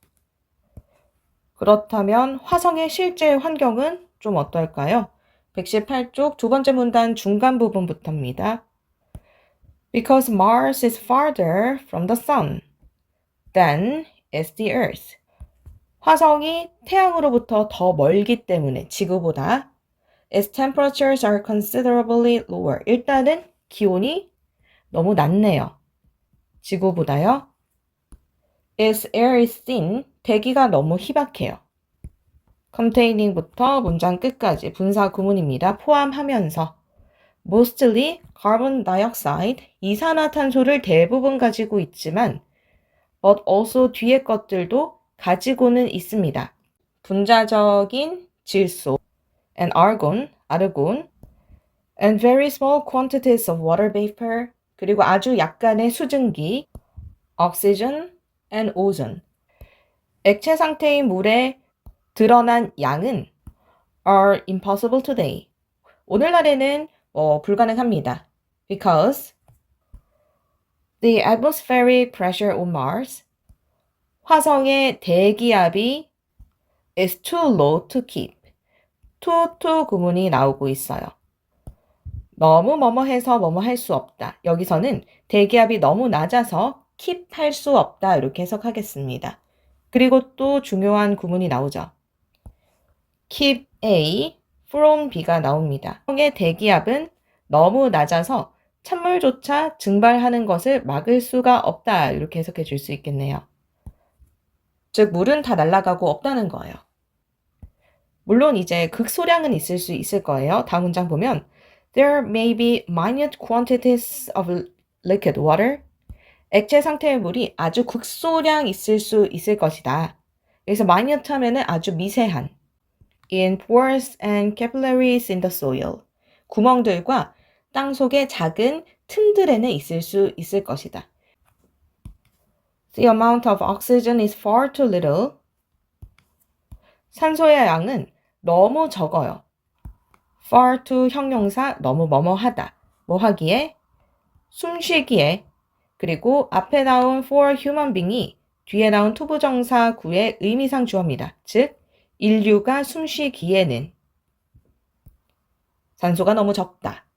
그렇다면 화성의 실제 환경은 좀 어떨까요? 118쪽 두 번째 문단 중간 부분부터입니다. Because Mars is farther from the sun than is the Earth. 화성이 태양으로부터 더 멀기 때문에 지구보다 its temperatures are considerably lower. 일단은 기온이 너무 낮네요. 지구보다요. its air is thin. 대기가 너무 희박해요. containing부터 문장 끝까지 분사 구문입니다. 포함하면서 mostly carbon dioxide, 이산화탄소를 대부분 가지고 있지만 but also 뒤에 것들도 가지고는 있습니다. 분자적인 질소 and argon, 아르곤 and very small quantities of water vapor, 그리고 아주 약간의 수증기 oxygen and ozone. 액체 상태의 물에 드러난 양은 are impossible today. 오늘날에는 불가능합니다. Because the atmospheric pressure on Mars, 화성의 대기압이 is too low to keep. to 구문이 나오고 있어요. 너무 뭐뭐해서 뭐뭐 할 수 없다. 여기서는 대기압이 너무 낮아서 keep 할 수 없다. 이렇게 해석하겠습니다. 그리고 또 중요한 구문이 나오죠. keep A from B가 나옵니다. 화성의 대기압은 너무 낮아서 찬물조차 증발하는 것을 막을 수가 없다. 이렇게 해석해 줄 수 있겠네요. 즉 물은 다 날아가고 없다는 거예요. 물론 이제 극소량은 있을 수 있을 거예요. 다음 문장 보면 There may be minute quantities of liquid water. 액체 상태의 물이 아주 극소량 있을 수 있을 것이다. 여기서 minute 하면은 아주 미세한 in pores and capillaries in the soil. 구멍들과 땅 속의 작은 틈들에는 있을 수 있을 것이다. The amount of oxygen is far too little. 산소의 양은 너무 적어요. far too 형용사 너무 뭐뭐하다. 뭐 하기에? 숨쉬기에. 그리고 앞에 나온 for human being이 뒤에 나온 투부정사 구의 의미상 주어입니다. 즉 인류가 숨쉬기에는 산소가 너무 적다.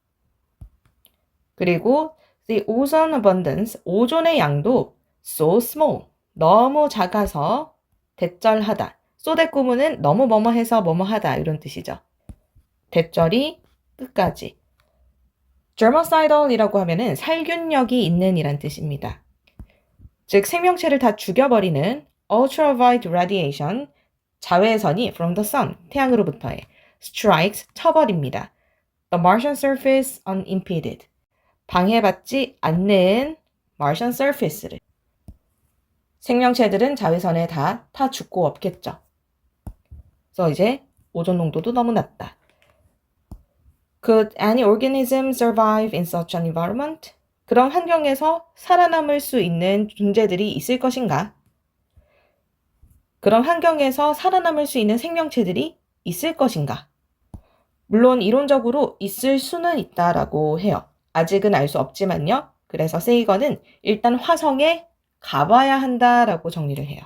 그리고 the ozone abundance, 오존의 양도 so small, 너무 작아서 대절하다. 소대 구문은 너무 뭐뭐해서 뭐뭐하다 이런 뜻이죠. 대절이 끝까지. germicidal이라고 하면은 살균력이 있는 이란 뜻입니다. 즉 생명체를 다 죽여버리는 ultraviolet radiation, 자외선이 from the sun, 태양으로부터의 strikes, 쳐버립니다. The Martian surface unimpeded, 방해받지 않는 Martian surface를. 생명체들은 자외선에 다 타 죽고 없겠죠. 그래서 이제 오존 농도도 너무 낮다. Could any organism survive in such an environment? 그런 환경에서 살아남을 수 있는 존재들이 있을 것인가? 그런 환경에서 살아남을 수 있는 생명체들이 있을 것인가? 물론 이론적으로 있을 수는 있다라고 해요. 아직은 알 수 없지만요. 그래서 세이건은 일단 화성에 가봐야 한다라고 정리를 해요.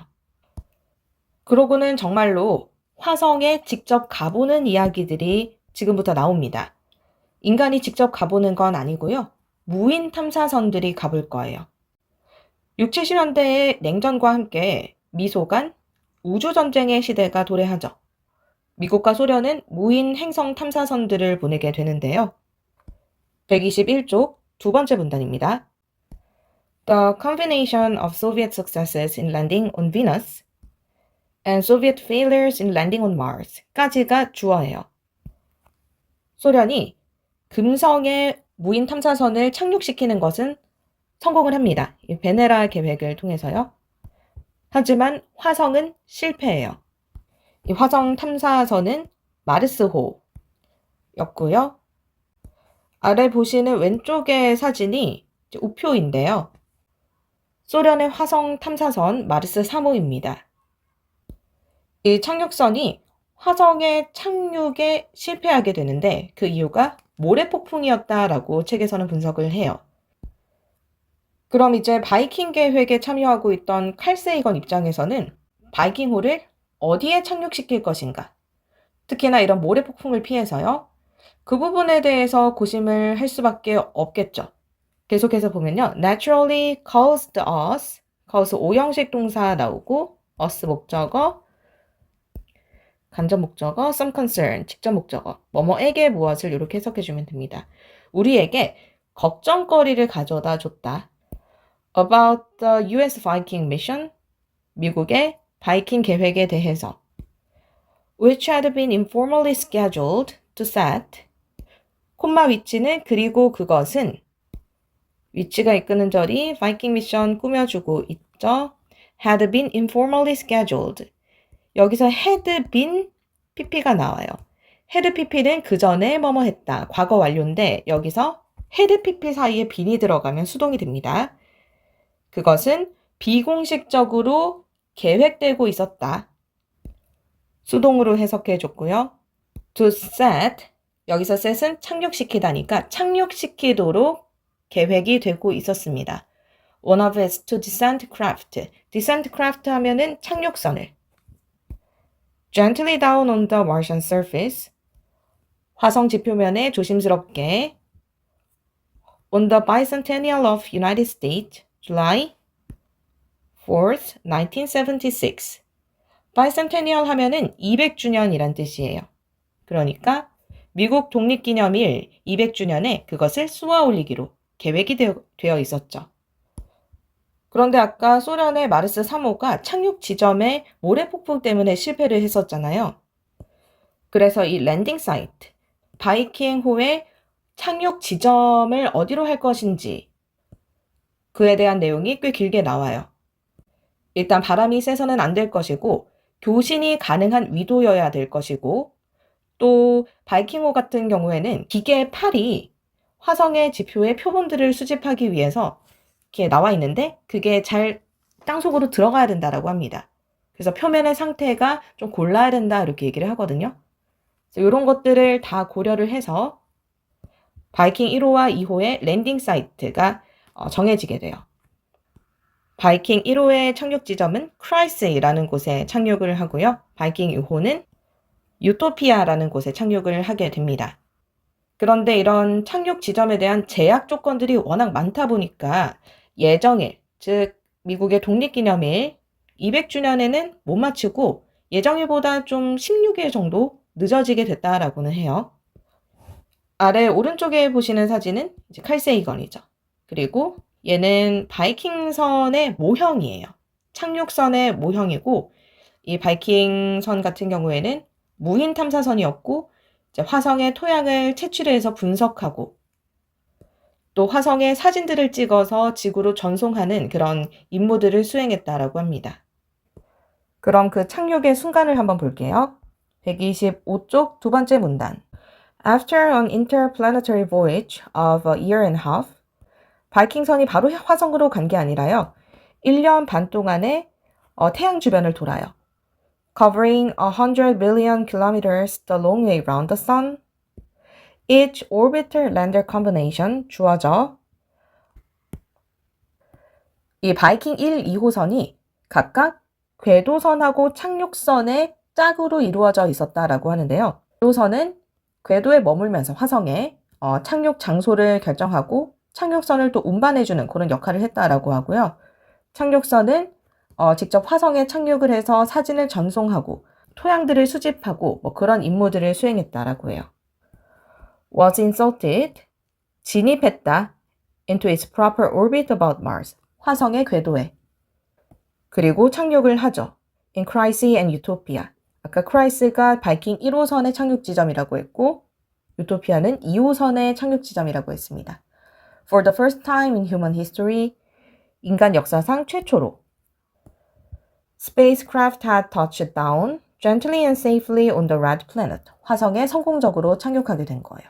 그러고는 정말로 화성에 직접 가보는 이야기들이 지금부터 나옵니다. 인간이 직접 가보는 건 아니고요. 무인 탐사선들이 가볼 거예요. 60, 70년대의 냉전과 함께 미소간 우주전쟁의 시대가 도래하죠. 미국과 소련은 무인 행성 탐사선들을 보내게 되는데요. 121쪽 두 번째 문단입니다. The combination of Soviet successes in landing on Venus and Soviet failures in landing on Mars 까지가 주어예요. 소련이 금성의 무인 탐사선을 착륙시키는 것은 성공을 합니다. 이 베네라 계획을 통해서요. 하지만 화성은 실패해요. 이 화성 탐사선은 마르스호였고요. 아래 보시는 왼쪽의 사진이 우표인데요. 소련의 화성 탐사선 마르스 3호입니다. 이 착륙선이 화성의 착륙에 실패하게 되는데 그 이유가 모래폭풍이었다라고 책에서는 분석을 해요. 그럼 이제 바이킹 계획에 참여하고 있던 칼 세이건 입장에서는 바이킹호를 어디에 착륙시킬 것인가? 특히나 이런 모래폭풍을 피해서요. 그 부분에 대해서 고심을 할 수밖에 없겠죠. 계속해서 보면요. naturally caused us, cause 오형식 동사 나오고 us 목적어, 간접 목적어, some concern, 직접 목적어, 뭐뭐에게 무엇을 이렇게 해석해주면 됩니다. 우리에게 걱정거리를 가져다 줬다. About the US Viking mission, 미국의 바이킹 계획에 대해서. Which had been informally scheduled to set. 콤마 위치는 그리고 그것은 위치가 이끄는 절이 바이킹 미션 꾸며주고 있죠. Had been informally scheduled. 여기서 had been pp가 나와요. had pp는 그 전에 뭐뭐 했다. 과거 완료인데 여기서 had pp 사이에 bean이 들어가면 수동이 됩니다. 그것은 비공식적으로 계획되고 있었다. 수동으로 해석해 줬고요. To set, 여기서 set은 착륙시키다니까 착륙시키도록 계획이 되고 있었습니다. One of its to descent craft. descent craft 하면은 착륙선을. Gently down on the Martian surface. 화성 지표면에 조심스럽게. On the bicentennial of United States, July 4th, 1976. bicentennial 하면은 200주년이란 뜻이에요. 그러니까 미국 독립기념일 200주년에 그것을 쏘아 올리기로 계획이 되어 있었죠. 그런데 아까 소련의 마르스 3호가 착륙 지점에 모래폭풍 때문에 실패를 했었잖아요. 그래서 이 랜딩 사이트, 바이킹호의 착륙 지점을 어디로 할 것인지 그에 대한 내용이 꽤 길게 나와요. 일단 바람이 세서는 안 될 것이고 교신이 가능한 위도여야 될 것이고 또 바이킹호 같은 경우에는 기계의 팔이 화성의 지표의 표본들을 수집하기 위해서 이렇게 나와 있는데 그게 잘 땅속으로 들어가야 된다라고 합니다. 그래서 표면의 상태가 좀 골라야 된다 이렇게 얘기를 하거든요. 그래서 이런 것들을 다 고려를 해서 바이킹 1호와 2호의 랜딩 사이트가 정해지게 돼요. 바이킹 1호의 착륙 지점은 크라이스라는 곳에 착륙을 하고요. 바이킹 2호는 유토피아라는 곳에 착륙을 하게 됩니다. 그런데 이런 착륙 지점에 대한 제약 조건들이 워낙 많다 보니까 예정일, 즉 미국의 독립기념일 200주년에는 못 마치고 예정일보다 좀 16일 정도 늦어지게 됐다라고는 해요. 아래 오른쪽에 보시는 사진은 이제 칼세이건이죠. 그리고 얘는 바이킹선의 모형이에요. 착륙선의 모형이고 이 바이킹선 같은 경우에는 무인 탐사선이었고 이제 화성의 토양을 채취를 해서 분석하고 또 화성의 사진들을 찍어서 지구로 전송하는 그런 임무들을 수행했다라고 합니다. 그럼 그 착륙의 순간을 한번 볼게요. 125쪽 두 번째 문단. After an interplanetary voyage of a year and a half, 바이킹선이 바로 화성으로 간 게 아니라요. 1년 반 동안에 태양 주변을 돌아요. Covering 100 billion kilometers the long way round the sun. Each orbiter-lander combination 주어져. 이 바이킹 1, 2호선이 각각 궤도선하고 착륙선의 짝으로 이루어져 있었다라고 하는데요. 궤도선은 궤도에 머물면서 화성에 착륙 장소를 결정하고 착륙선을 또 운반해주는 그런 역할을 했다라고 하고요. 착륙선은 직접 화성에 착륙을 해서 사진을 전송하고 토양들을 수집하고 뭐 그런 임무들을 수행했다라고 해요. Was inserted, 진입했다, into its proper orbit about Mars, 화성의 궤도에. 그리고 착륙을 하죠. In Chryse and Utopia. 아까 크라이스가 바이킹 1호선의 착륙 지점이라고 했고 유토피아는 2호선의 착륙 지점이라고 했습니다. For the first time in human history, 인간 역사상 최초로 Spacecraft had touched down gently and safely on the red planet. 화성에 성공적으로 착륙하게 된 거예요.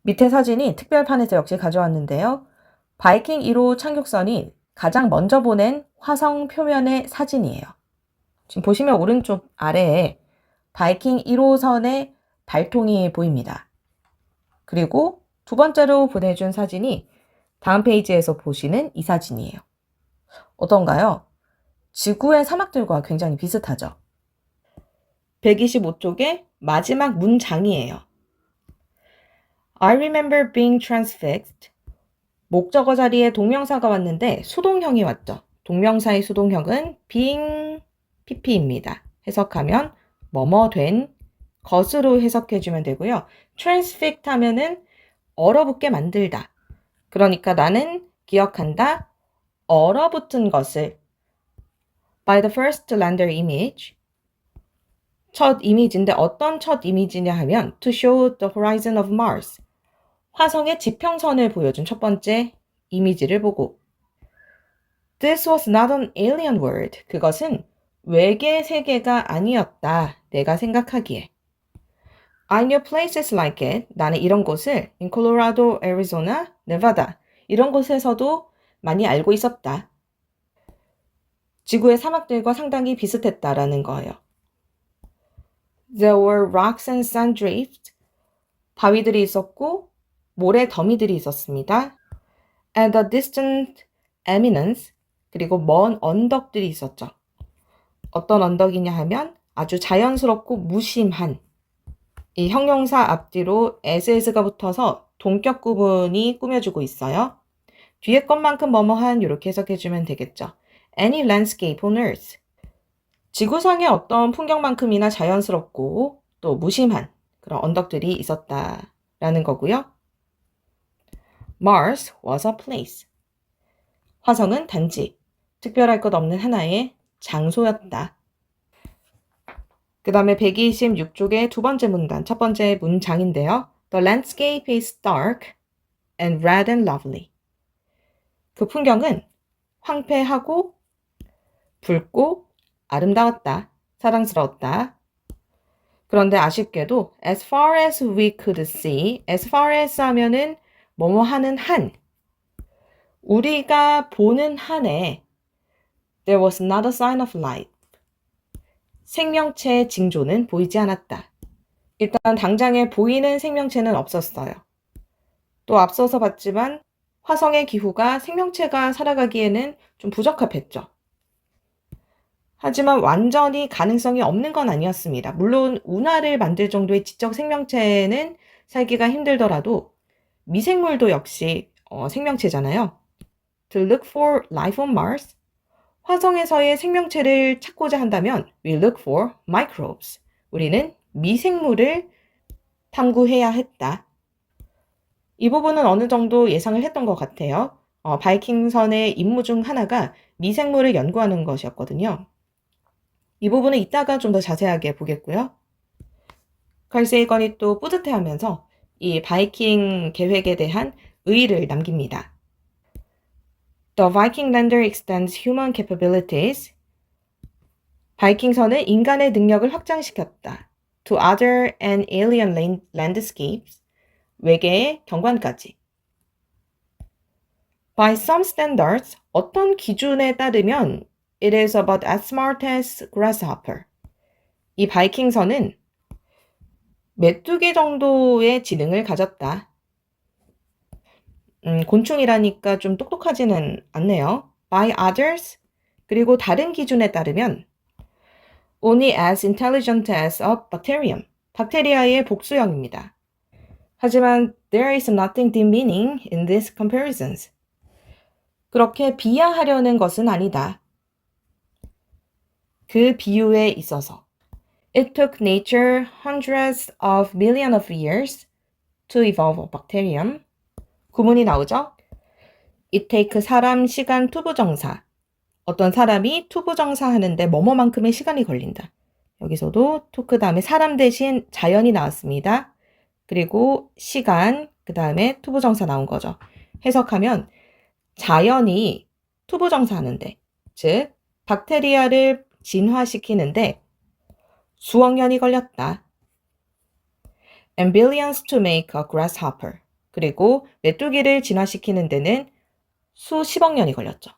밑에 사진이 특별판에서 역시 가져왔는데요. 바이킹 1호 착륙선이 가장 먼저 보낸 화성 표면의 사진이에요. 지금 보시면 오른쪽 아래에 바이킹 1호선의 발통이 보입니다. 그리고 두 번째로 보내준 사진이 다음 페이지에서 보시는 이 사진이에요. 어떤가요? 지구의 사막들과 굉장히 비슷하죠? 125쪽의 마지막 문장이에요. I remember being transfixed 목적어 자리에 동명사가 왔는데 수동형이 왔죠. 동명사의 수동형은 being pp입니다. 해석하면 뭐뭐 된 것으로 해석해주면 되고요. transfixed 하면은 얼어붙게 만들다. 그러니까 나는 기억한다. 얼어붙은 것을 by the first render image 첫 이미지인데 어떤 첫 이미지냐 하면 to show the horizon of Mars 화성의 지평선을 보여준 첫 번째 이미지를 보고 This was not an alien world. 그것은 외계 세계가 아니었다. 내가 생각하기에. I knew places like it. 나는 이런 곳을 in Colorado, Arizona, Nevada 이런 곳에서도 많이 알고 있었다. 지구의 사막들과 상당히 비슷했다라는 거예요. There were rocks and sand drifts. 바위들이 있었고 모래 더미들이 있었습니다. And a distant eminence. 그리고 먼 언덕들이 있었죠. 어떤 언덕이냐 하면 아주 자연스럽고 무심한 이 형용사 앞뒤로 as가 붙어서 동격 구문이 꾸며주고 있어요. 뒤에 것만큼 뭐뭐한 이렇게 해석해주면 되겠죠. Any landscape on earth. 지구상의 어떤 풍경만큼이나 자연스럽고 또 무심한 그런 언덕들이 있었다라는 거고요. Mars was a place. 화성은 단지 특별할 것 없는 하나의 장소였다. 그 다음에 126쪽의 두 번째 문단, 첫 번째 문장인데요. The landscape is dark and red and lovely. 그 풍경은 황폐하고 붉고 아름다웠다. 사랑스러웠다. 그런데 아쉽게도 as far as we could see, as far as 하면은 뭐뭐 하는 한 우리가 보는 한에 there was not a sign of life. 생명체의 징조는 보이지 않았다. 일단 당장에 보이는 생명체는 없었어요. 또 앞서서 봤지만 화성의 기후가 생명체가 살아가기에는 좀 부적합했죠. 하지만 완전히 가능성이 없는 건 아니었습니다. 물론 운하를 만들 정도의 지적 생명체는 살기가 힘들더라도 미생물도 역시 생명체잖아요. To look for life on Mars. 화성에서의 생명체를 찾고자 한다면 we look for microbes. 우리는 미생물을 탐구해야 했다. 이 부분은 어느 정도 예상을 했던 것 같아요. 바이킹선의 임무 중 하나가 미생물을 연구하는 것이었거든요. 이 부분은 이따가 좀 더 자세하게 보겠고요. 칼세이건이 또 뿌듯해하면서 이 바이킹 계획에 대한 의의를 남깁니다. The Viking lander extends human capabilities. 바이킹선은 인간의 능력을 확장시켰다. To other and alien landscapes. 외계의 경관까지. By some standards, 어떤 기준에 따르면 it is about as smart as grasshopper. 이 바이킹선은 메뚜기 정도의 지능을 가졌다. 곤충이라니까 좀 똑똑하지는 않네요. By others, 그리고 다른 기준에 따르면 only as intelligent as a bacterium. 박테리아의 복수형입니다. 하지만 there is nothing demeaning in these comparisons. 그렇게 비하하려는 것은 아니다. 그 비유에 있어서 It took nature hundreds of millions of years to evolve a bacterium. 구문이 나오죠? It take 사람, 시간, 투부정사. 어떤 사람이 투부정사 하는데 뭐뭐만큼의 시간이 걸린다. 여기서도 토크 다음에 사람 대신 자연이 나왔습니다. 그리고 시간, 그 다음에 투부정사 나온 거죠. 해석하면 자연이 투부정사 하는데, 즉 박테리아를 진화시키는데 수억 년이 걸렸다. And billions to make a grasshopper. 그리고 메뚜기를 진화시키는 데는 수십억 년이 걸렸죠.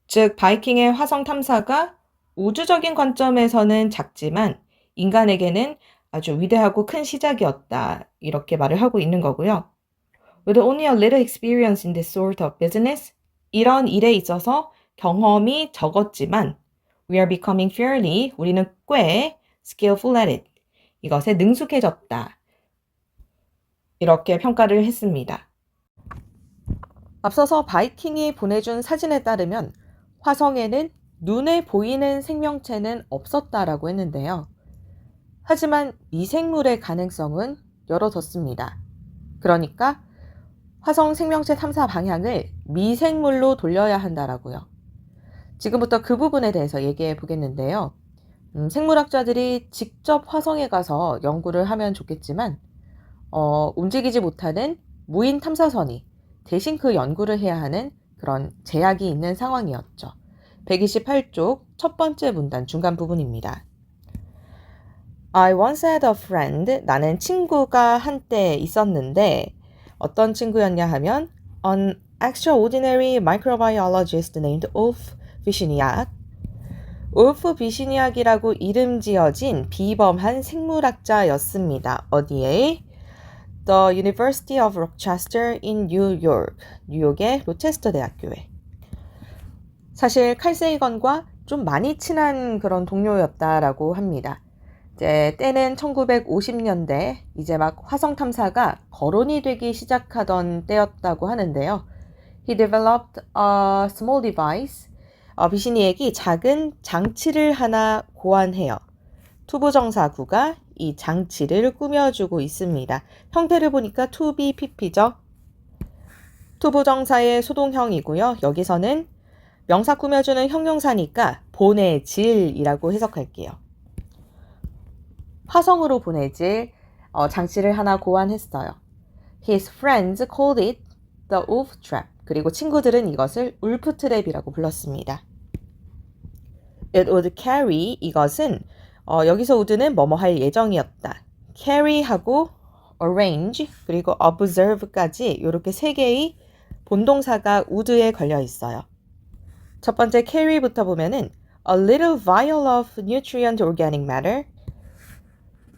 즉 바이킹의 화성 탐사가 우주적인 관점에서는 작지만 인간에게는 아주 위대하고 큰 시작이었다. 이렇게 말을 하고 있는 거고요. With only a little experience in this sort of business, 이런 일에 있어서 경험이 적었지만 we are becoming fairly, 우리는 꽤 skillful at it. 이것에 능숙해졌다. 이렇게 평가를 했습니다. 앞서서 바이킹이 보내준 사진에 따르면 화성에는 눈에 보이는 생명체는 없었다라고 했는데요. 하지만 미생물의 가능성은 열어뒀습니다. 그러니까 화성 생명체 탐사 방향을 미생물로 돌려야 한다라고요. 지금부터 그 부분에 대해서 얘기해 보겠는데요. 생물학자들이 직접 화성에 가서 연구를 하면 좋겠지만 움직이지 못하는 무인 탐사선이 대신 그 연구를 해야 하는 그런 제약이 있는 상황이었죠. 128쪽 첫 번째 문단 중간 부분입니다. I once had a friend. 나는 친구가 한때 있었는데 어떤 친구였냐 하면 an extraordinary microbiologist named Ulf Vishniak. 울프 비시니악이라고 이름 지어진 비범한 생물학자였습니다. 어디에? The University of Rochester in New York. 뉴욕의 로체스터 대학교에. 사실 칼 세이건과 좀 많이 친한 그런 동료였다라고 합니다. 이제 때는 1950년대, 이제 막 화성 탐사가 거론이 되기 시작하던 때였다고 하는데요. He developed a small device. 비시니액이 작은 장치를 하나 고안해요. 투부정사구가 이 장치를 꾸며주고 있습니다. 형태를 보니까 투비PP죠. 투부정사의 수동형이고요. 여기서는 명사 꾸며주는 형용사니까 보내질이라고 해석할게요. 화성으로 보내질 장치를 하나 고안했어요. His friends called it the wolf trap. 그리고 친구들은 이것을 울프 트랩이라고 불렀습니다. It would carry, 이것은 여기서 would는 뭐뭐 할 예정이었다. carry하고 arrange 그리고 observe까지 이렇게 세 개의 본동사가 would에 걸려 있어요. 첫 번째 carry부터 보면은 a little vial of nutrient organic matter.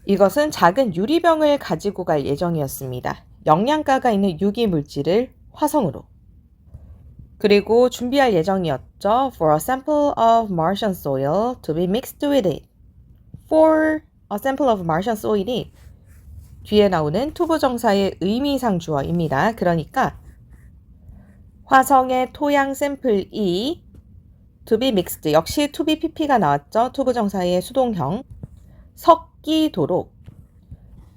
이것은 작은 유리병을 가지고 갈 예정이었습니다. 영양가가 있는 유기물질을 화성으로. 그리고 준비할 예정이었죠. For a sample of Martian soil to be mixed with it. For a sample of Martian soil이 뒤에 나오는 투부정사의 의미상 주어입니다. 그러니까 화성의 토양 샘플이 to be mixed, 역시 to be pp가 나왔죠. 투부정사의 수동형. 섞이도록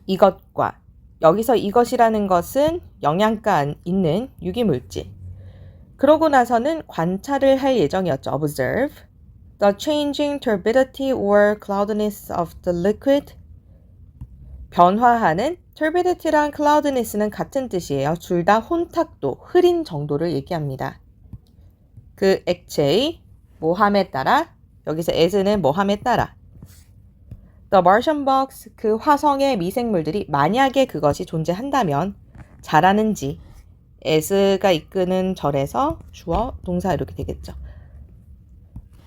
이것과, 여기서 이것이라는 것은 영양가 있는 유기물질. 그러고 나서는 관찰을 할 예정이었죠. Observe the changing turbidity or cloudiness of the liquid. 변화하는 turbidity랑 cloudiness는 같은 뜻이에요. 둘 다 혼탁도, 흐린 정도를 얘기합니다. 그 액체의 뭐함에 따라, 여기서 as는 뭐함에 따라. The Martian bugs, 그 화성의 미생물들이 만약에 그것이 존재한다면 잘하는지, as가 이끄는 절에서 주어, 동사 이렇게 되겠죠.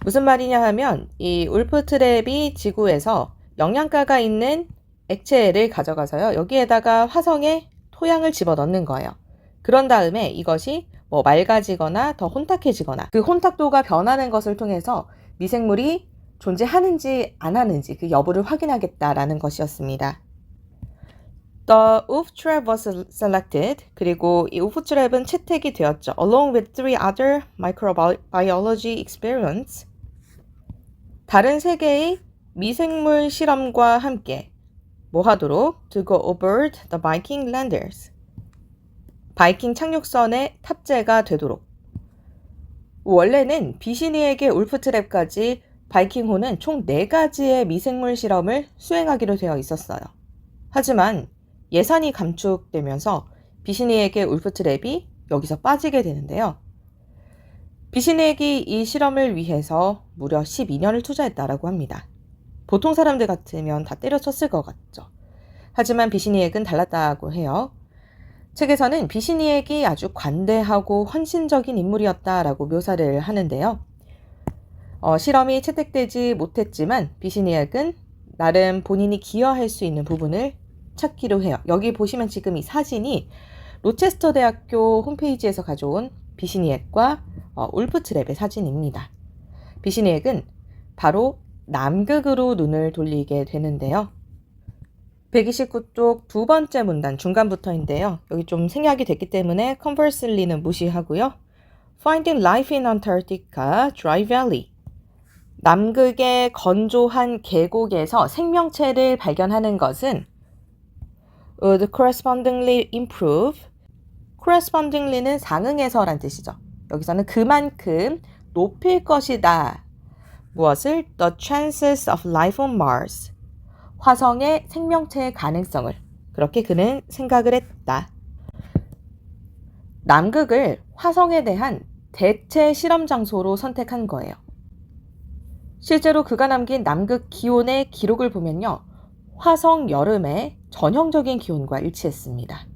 무슨 말이냐 하면 이 울프 트랩이 지구에서 영양가가 있는 액체를 가져가서요. 여기에다가 화성에 토양을 집어넣는 거예요. 그런 다음에 이것이 뭐 맑아지거나 더 혼탁해지거나 그 혼탁도가 변하는 것을 통해서 미생물이 존재하는지 안 하는지 그 여부를 확인하겠다라는 것이었습니다. The wolf trap was selected. 그리고 이 wolf trap은 채택이 되었죠. Along with three other microbiology experiments. 다른 세 개의 미생물 실험과 함께 뭐 하도록? To go aboard the Viking landers. 바이킹 착륙선에 탑재가 되도록. 원래는 비시니에게 울프 트랩까지 바이킹호는 총 4가지의 미생물 실험을 수행하기로 되어 있었어요. 하지만 예산이 감축되면서 비시니에게 울프 트랩이 여기서 빠지게 되는데요. 비시니에게 이 실험을 위해서 무려 12년을 투자했다라고 합니다. 보통 사람들 같으면 다 때려쳤을 것 같죠. 하지만 비시니액은 달랐다고 해요. 책에서는 비시니액이 아주 관대하고 헌신적인 인물이었다라고 묘사를 하는데요. 실험이 채택되지 못했지만 비시니액은 나름 본인이 기여할 수 있는 부분을 찾기로 해요. 여기 보시면 지금 이 사진이 로체스터 대학교 홈페이지에서 가져온 비시니액과 울프 트랩의 사진입니다. 비시니액은 바로 남극으로 눈을 돌리게 되는데요. 129쪽 두 번째 문단 중간부터인데요. 여기 좀 생략이 됐기 때문에 conversely는 무시하고요. Finding life in Antarctica dry valley. 남극의 건조한 계곡에서 생명체를 발견하는 것은 would correspondingly improve. correspondingly는 상응해서란 뜻이죠. 여기서는 그만큼 높일 것이다. 무엇을? The chances of life on Mars. 화성의 생명체의 가능성을. 그렇게 그는 생각을 했다. 남극을 화성에 대한 대체 실험 장소로 선택한 거예요. 실제로 그가 남긴 남극 기온의 기록을 보면요. 화성 여름의 전형적인 기온과 일치했습니다.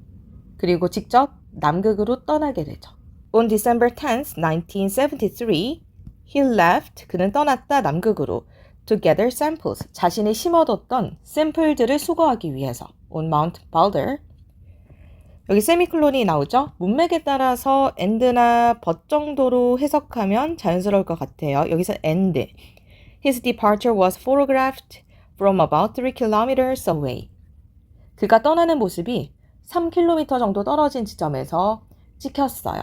그리고 직접 남극으로 떠나게 되죠. On December 10th, 1973, he left, 그는 떠났다 남극으로 to gather samples, 자신이 심어뒀던 샘플들을 수거하기 위해서 on Mount Balder. 여기 세미콜론이 나오죠? 문맥에 따라서 and나 but 정도로 해석하면 자연스러울 것 같아요. 여기서 and. His departure was photographed from about 3 kilometers away. 그가 떠나는 모습이 3km 정도 떨어진 지점에서 찍혔어요.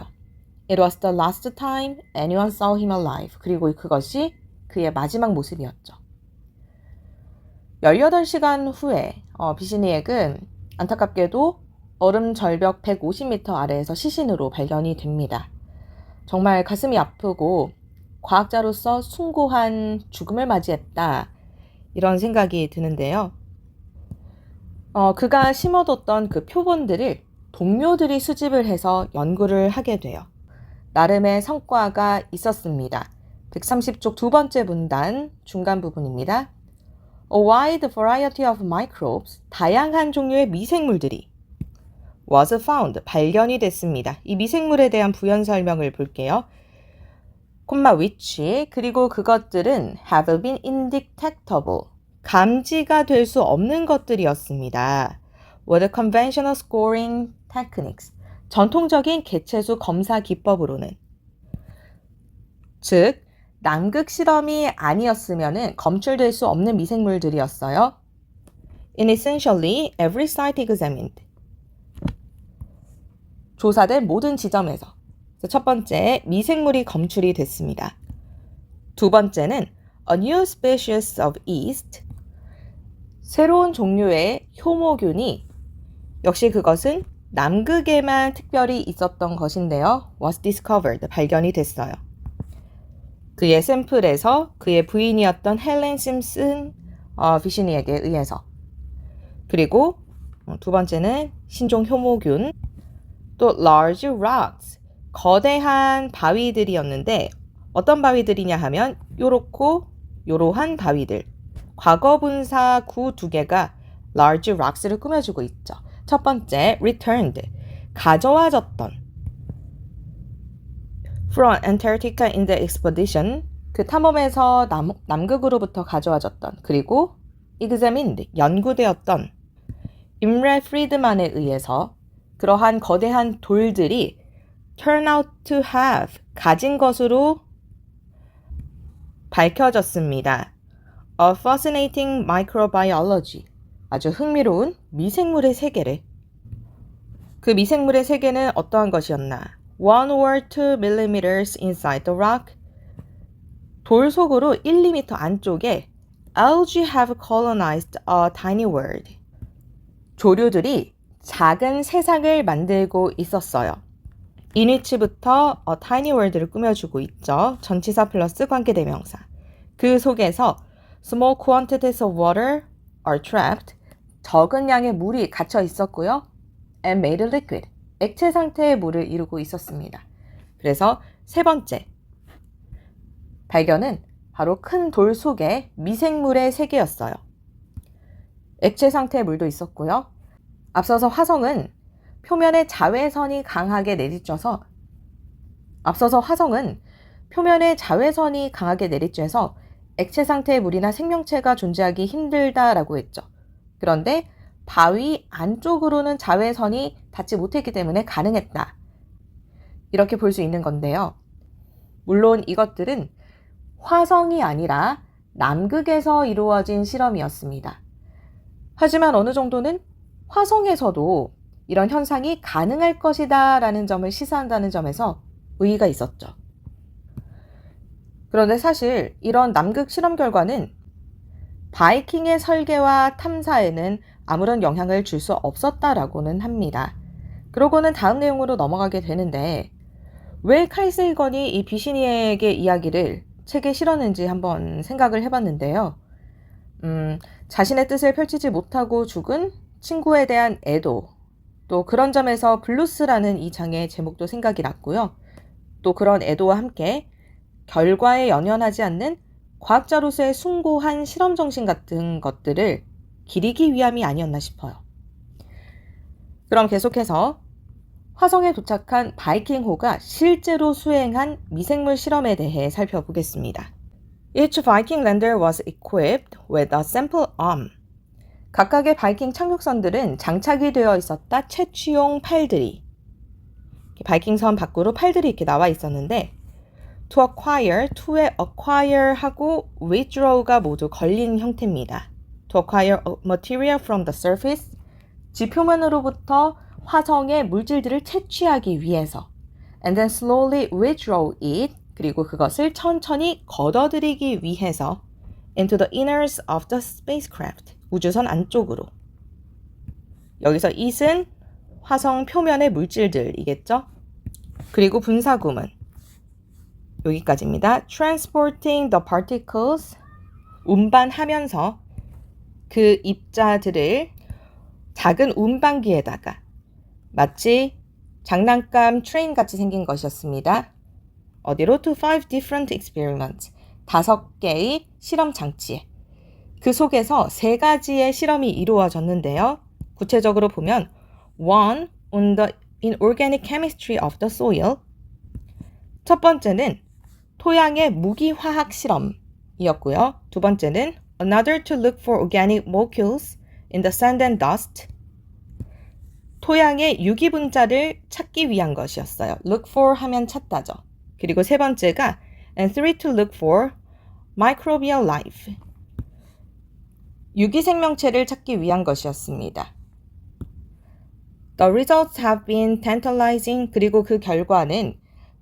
It was the last time anyone saw him alive. 그리고 그것이 그의 마지막 모습이었죠. 18시간 후에 비시니액은 안타깝게도 얼음 절벽 150m 아래에서 시신으로 발견이 됩니다. 정말 가슴이 아프고 과학자로서 숭고한 죽음을 맞이했다. 이런 생각이 드는데요. 그가 심어뒀던 그 표본들을 동료들이 수집을 해서 연구를 하게 돼요. 나름의 성과가 있었습니다. 130쪽 두 번째 문단 중간 부분입니다. A wide variety of microbes, 다양한 종류의 미생물들이 was found, 발견이 됐습니다. 이 미생물에 대한 부연 설명을 볼게요. which, 그리고 그것들은 have been indetectable, 감지가 될 수 없는 것들이었습니다. with conventional scoring techniques, 전통적인 개체수 검사 기법으로는. 즉, 남극 실험이 아니었으면 검출될 수 없는 미생물들이었어요. In essentially every site examined. 조사된 모든 지점에서. 첫 번째, 미생물이 검출이 됐습니다. 두 번째는 a new species of yeast. 새로운 종류의 효모균이 역시 그것은 남극에만 특별히 있었던 것인데요. was discovered, 발견이 됐어요. 그의 샘플에서 그의 부인이었던 헬렌 심슨 비시니에게 의해서. 그리고 두 번째는 신종 효모균, 또 large rocks, 거대한 바위들이었는데 어떤 바위들이냐 하면 요렇고 요러한 바위들. 과거 분사 구 두 개가 large rocks를 꾸며주고 있죠. 첫 번째, returned, 가져와졌던. From Antarctica in the expedition, 그 탐험에서 남극으로부터 가져와졌던. 그리고 examined, 연구되었던. 임레 프리드만에 의해서 그러한 거대한 돌들이 turn out to have, 가진 것으로 밝혀졌습니다. A fascinating microbiology, 아주 흥미로운 미생물의 세계를. 그 미생물의 세계는 어떠한 것이었나? 1 or 2 millimeters inside the rock. 돌 속으로 1, 2m 안쪽에 algae have colonized a tiny world. 조류들이 작은 세상을 만들고 있었어요. 인위치부터 tiny world를 꾸며주고 있죠. 전치사 플러스 관계대명사. 그 속에서 small quantities of water are trapped. 적은 양의 물이 갇혀 있었고요. and made liquid. 액체 상태의 물을 이루고 있었습니다. 그래서 세 번째 발견은 바로 큰 돌 속의 미생물의 세계였어요. 액체 상태의 물도 있었고요. 앞서서 화성은 표면에 자외선이 강하게 내리쬐서 액체 상태의 물이나 생명체가 존재하기 힘들다라고 했죠. 그런데 바위 안쪽으로는 자외선이 닿지 못했기 때문에 가능했다. 이렇게 볼 수 있는 건데요. 물론 이것들은 화성이 아니라 남극에서 이루어진 실험이었습니다. 하지만 어느 정도는 화성에서도 이런 현상이 가능할 것이다 라는 점을 시사한다는 점에서 의의가 있었죠. 그런데 사실 이런 남극 실험 결과는 바이킹의 설계와 탐사에는 아무런 영향을 줄 수 없었다라고는 합니다. 그러고는 다음 내용으로 넘어가게 되는데 왜 칼 세이건이 이 비시니에게 이야기를 책에 실었는지 한번 생각을 해봤는데요. 자신의 뜻을 펼치지 못하고 죽은 친구에 대한 애도, 또 그런 점에서 블루스라는 이 장의 제목도 생각이 났고요. 또 그런 애도와 함께 결과에 연연하지 않는 과학자로서의 숭고한 실험 정신 같은 것들을 기리기 위함이 아니었나 싶어요. 그럼 계속해서 화성에 도착한 바이킹호가 실제로 수행한 미생물 실험에 대해 살펴보겠습니다. Each Viking lander was equipped with a sample arm. 각각의 바이킹 착륙선들은 장착이 되어 있었다 채취용 팔들이, 바이킹선 밖으로 팔들이 이렇게 나와 있었는데 to acquire, to에 acquire하고 withdraw가 모두 걸린 형태입니다. To acquire material from the surface, 지표면으로부터 화성의 물질들을 채취하기 위해서 and then slowly withdraw it, 그리고 그것을 천천히 걷어들이기 위해서 into the inners of the spacecraft, 우주선 안쪽으로. 여기서 it은 화성 표면의 물질들이겠죠. 그리고 분사구문 여기까지입니다. Transporting the particles, 운반하면서 그 입자들을 작은 운반기에다가 마치 장난감 트레인 같이 생긴 것이었습니다. 어디로? To 5 different experiments, 5개의 실험 장치에. 그 속에서 3가지의 실험이 이루어졌는데요. 구체적으로 보면 One, on the inorganic chemistry of the soil. 첫 번째는 토양의 무기화학 실험이었고요. 두 번째는 Another to look for organic molecules in the sand and dust. 토양의 유기분자를 찾기 위한 것이었어요. Look for 하면 찾다죠. 그리고 세 번째가 And three to look for microbial life. 유기생명체를 찾기 위한 것이었습니다. The results have been tantalizing. 그리고 그 결과는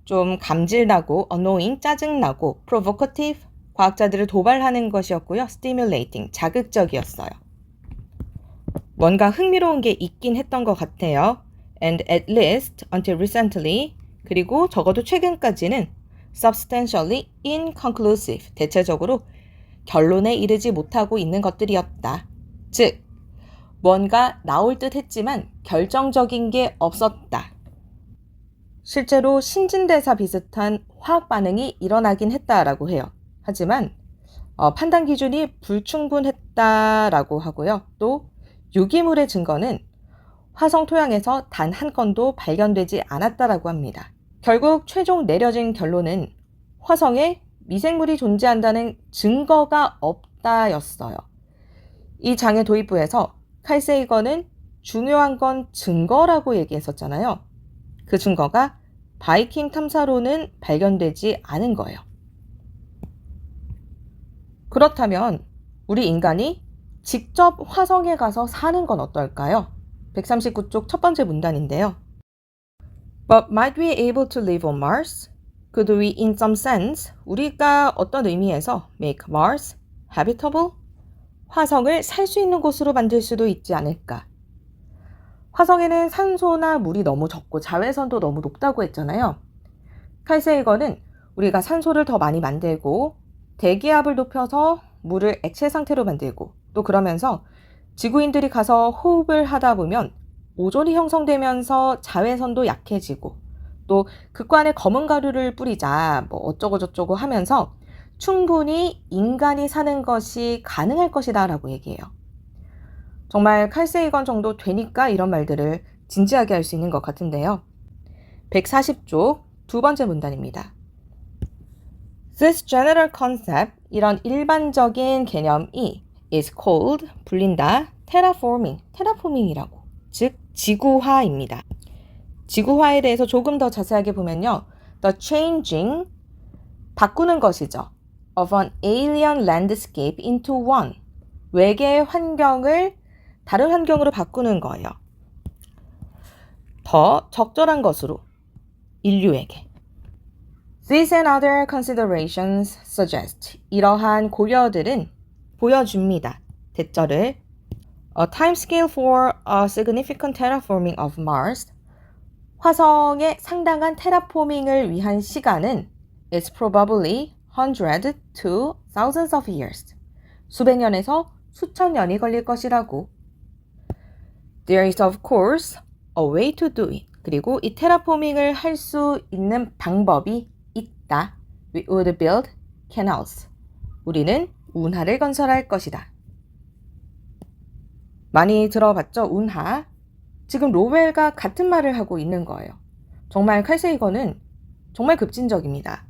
좀 감질나고 annoying, 짜증나고 provocative, 과학자들을 도발하는 것이었고요. stimulating, 자극적이었어요. 뭔가 흥미로운 게 있긴 했던 것 같아요. And at least until recently, 그리고 적어도 최근까지는 substantially inconclusive, 대체적으로 결론에 이르지 못하고 있는 것들이었다. 즉, 뭔가 나올 듯 했지만 결정적인 게 없었다. 실제로 신진대사 비슷한 화학 반응이 일어나긴 했다라고 해요. 하지만 판단 기준이 불충분했다라고 하고요. 또 유기물의 증거는 화성 토양에서 단 한 건도 발견되지 않았다라고 합니다. 결국 최종 내려진 결론은 화성에 미생물이 존재한다는 증거가 없다였어요. 이 장의 도입부에서 칼 세이건은 중요한 건 증거라고 얘기했었잖아요. 그 증거가 바이킹 탐사로는 발견되지 않은 거예요. 그렇다면 우리 인간이 직접 화성에 가서 사는 건 어떨까요? 139쪽 첫 번째 문단인데요. But might we able to live on Mars? Could we in some sense, 우리가 어떤 의미에서 make Mars habitable? 화성을 살 수 있는 곳으로 만들 수도 있지 않을까? 화성에는 산소나 물이 너무 적고 자외선도 너무 높다고 했잖아요. 칼 세이건은 우리가 산소를 더 많이 만들고 대기압을 높여서 물을 액체 상태로 만들고 또 그러면서 지구인들이 가서 호흡을 하다 보면 오존이 형성되면서 자외선도 약해지고 또 극관에 검은 가루를 뿌리자 뭐 어쩌고 저쩌고 하면서 충분히 인간이 사는 것이 가능할 것이다 라고 얘기해요. 정말 칼 세이건 정도 되니까 이런 말들을 진지하게 할 수 있는 것 같은데요. 140쪽 두 번째 문단입니다. This general concept, 이런 일반적인 개념이 is called, 불린다, terraforming, terraforming이라고, 즉 지구화입니다. 지구화에 대해서 조금 더 자세하게 보면요. The changing, 바꾸는 것이죠. of an alien landscape into one, 외계의 환경을 다른 환경으로 바꾸는 거예요. 더 적절한 것으로 인류에게. These and other considerations suggest 이러한 고려들은 보여줍니다. 대절을 A timescale for a significant terraforming of Mars 화성의 상당한 테라포밍을 위한 시간은 is probably hundreds to thousands of years 수백 년에서 수천 년이 걸릴 것이라고. There is of course a way to do it. 그리고 이 테라포밍을 할 수 있는 방법이 있다. We would build canals. 우리는 운하를 건설할 것이다. 많이 들어봤죠? 운하. 지금 로웰과 같은 말을 하고 있는 거예요. 정말 칼세이건은 정말 급진적입니다.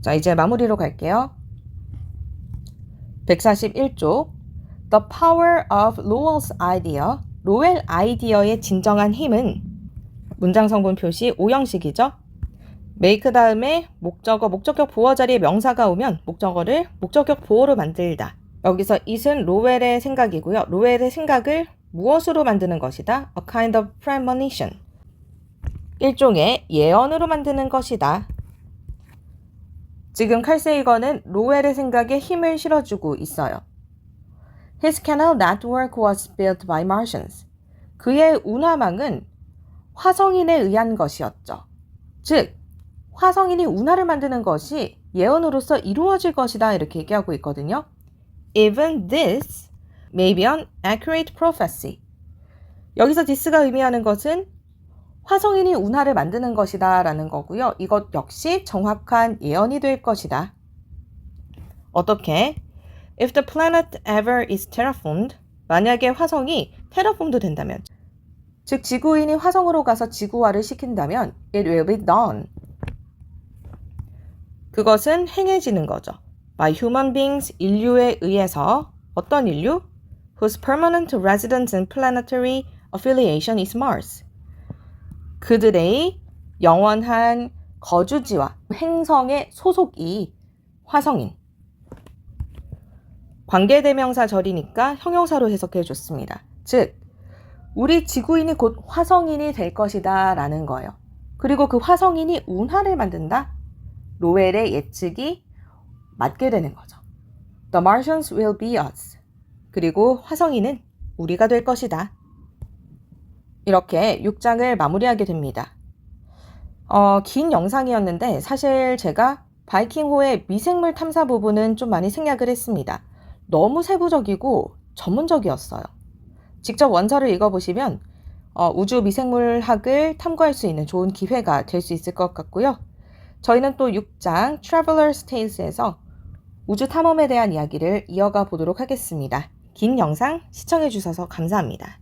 자, 이제 마무리로 갈게요. 141쪽 The power of Lowell's idea 로웰 아이디어의 진정한 힘은 문장 성분 표시 오형식이죠. make 다음에 목적어, 목적격 보어 자리에 명사가 오면 목적어를 목적격 보어로 만들다. 여기서 it은 로웰의 생각이고요. 로웰의 생각을 무엇으로 만드는 것이다? A kind of premonition. 일종의 예언으로 만드는 것이다. 지금 칼세이건은 로웰의 생각에 힘을 실어주고 있어요. His canal network was built by Martians. 그의 운하망은 화성인에 의한 것이었죠. 즉, 화성인이 운하를 만드는 것이 예언으로서 이루어질 것이다 이렇게 얘기하고 있거든요. Even this may be an accurate prophecy. 여기서 this가 의미하는 것은 화성인이 운하를 만드는 것이다 라는 거고요. 이것 역시 정확한 예언이 될 것이다. 어떻게? If the planet ever is terraformed, 만약에 화성이 테라폼도 된다면, 즉 지구인이 화성으로 가서 지구화를 시킨다면 it will be done. 그것은 행해지는 거죠. By human beings, 인류에 의해서. 어떤 인류? Whose permanent residence and planetary affiliation is Mars. 그들의 영원한 거주지와 행성의 소속이 화성인. 관계대명사절이니까 형용사로 해석해줬습니다. 즉, 우리 지구인이 곧 화성인이 될 것이다 라는 거예요. 그리고 그 화성인이 운하를 만든다? 로웰의 예측이 맞게 되는 거죠. The Martians will be us. 그리고 화성인은 우리가 될 것이다. 이렇게 6장을 마무리하게 됩니다. 긴 영상이었는데 사실 제가 바이킹호의 미생물 탐사 부분은 좀 많이 생략을 했습니다. 너무 세부적이고 전문적이었어요. 직접 원서를 읽어보시면 우주 미생물학을 탐구할 수 있는 좋은 기회가 될 수 있을 것 같고요. 저희는 또 6장 Traveler's Tales에서 우주 탐험에 대한 이야기를 이어가 보도록 하겠습니다. 긴 영상 시청해 주셔서 감사합니다.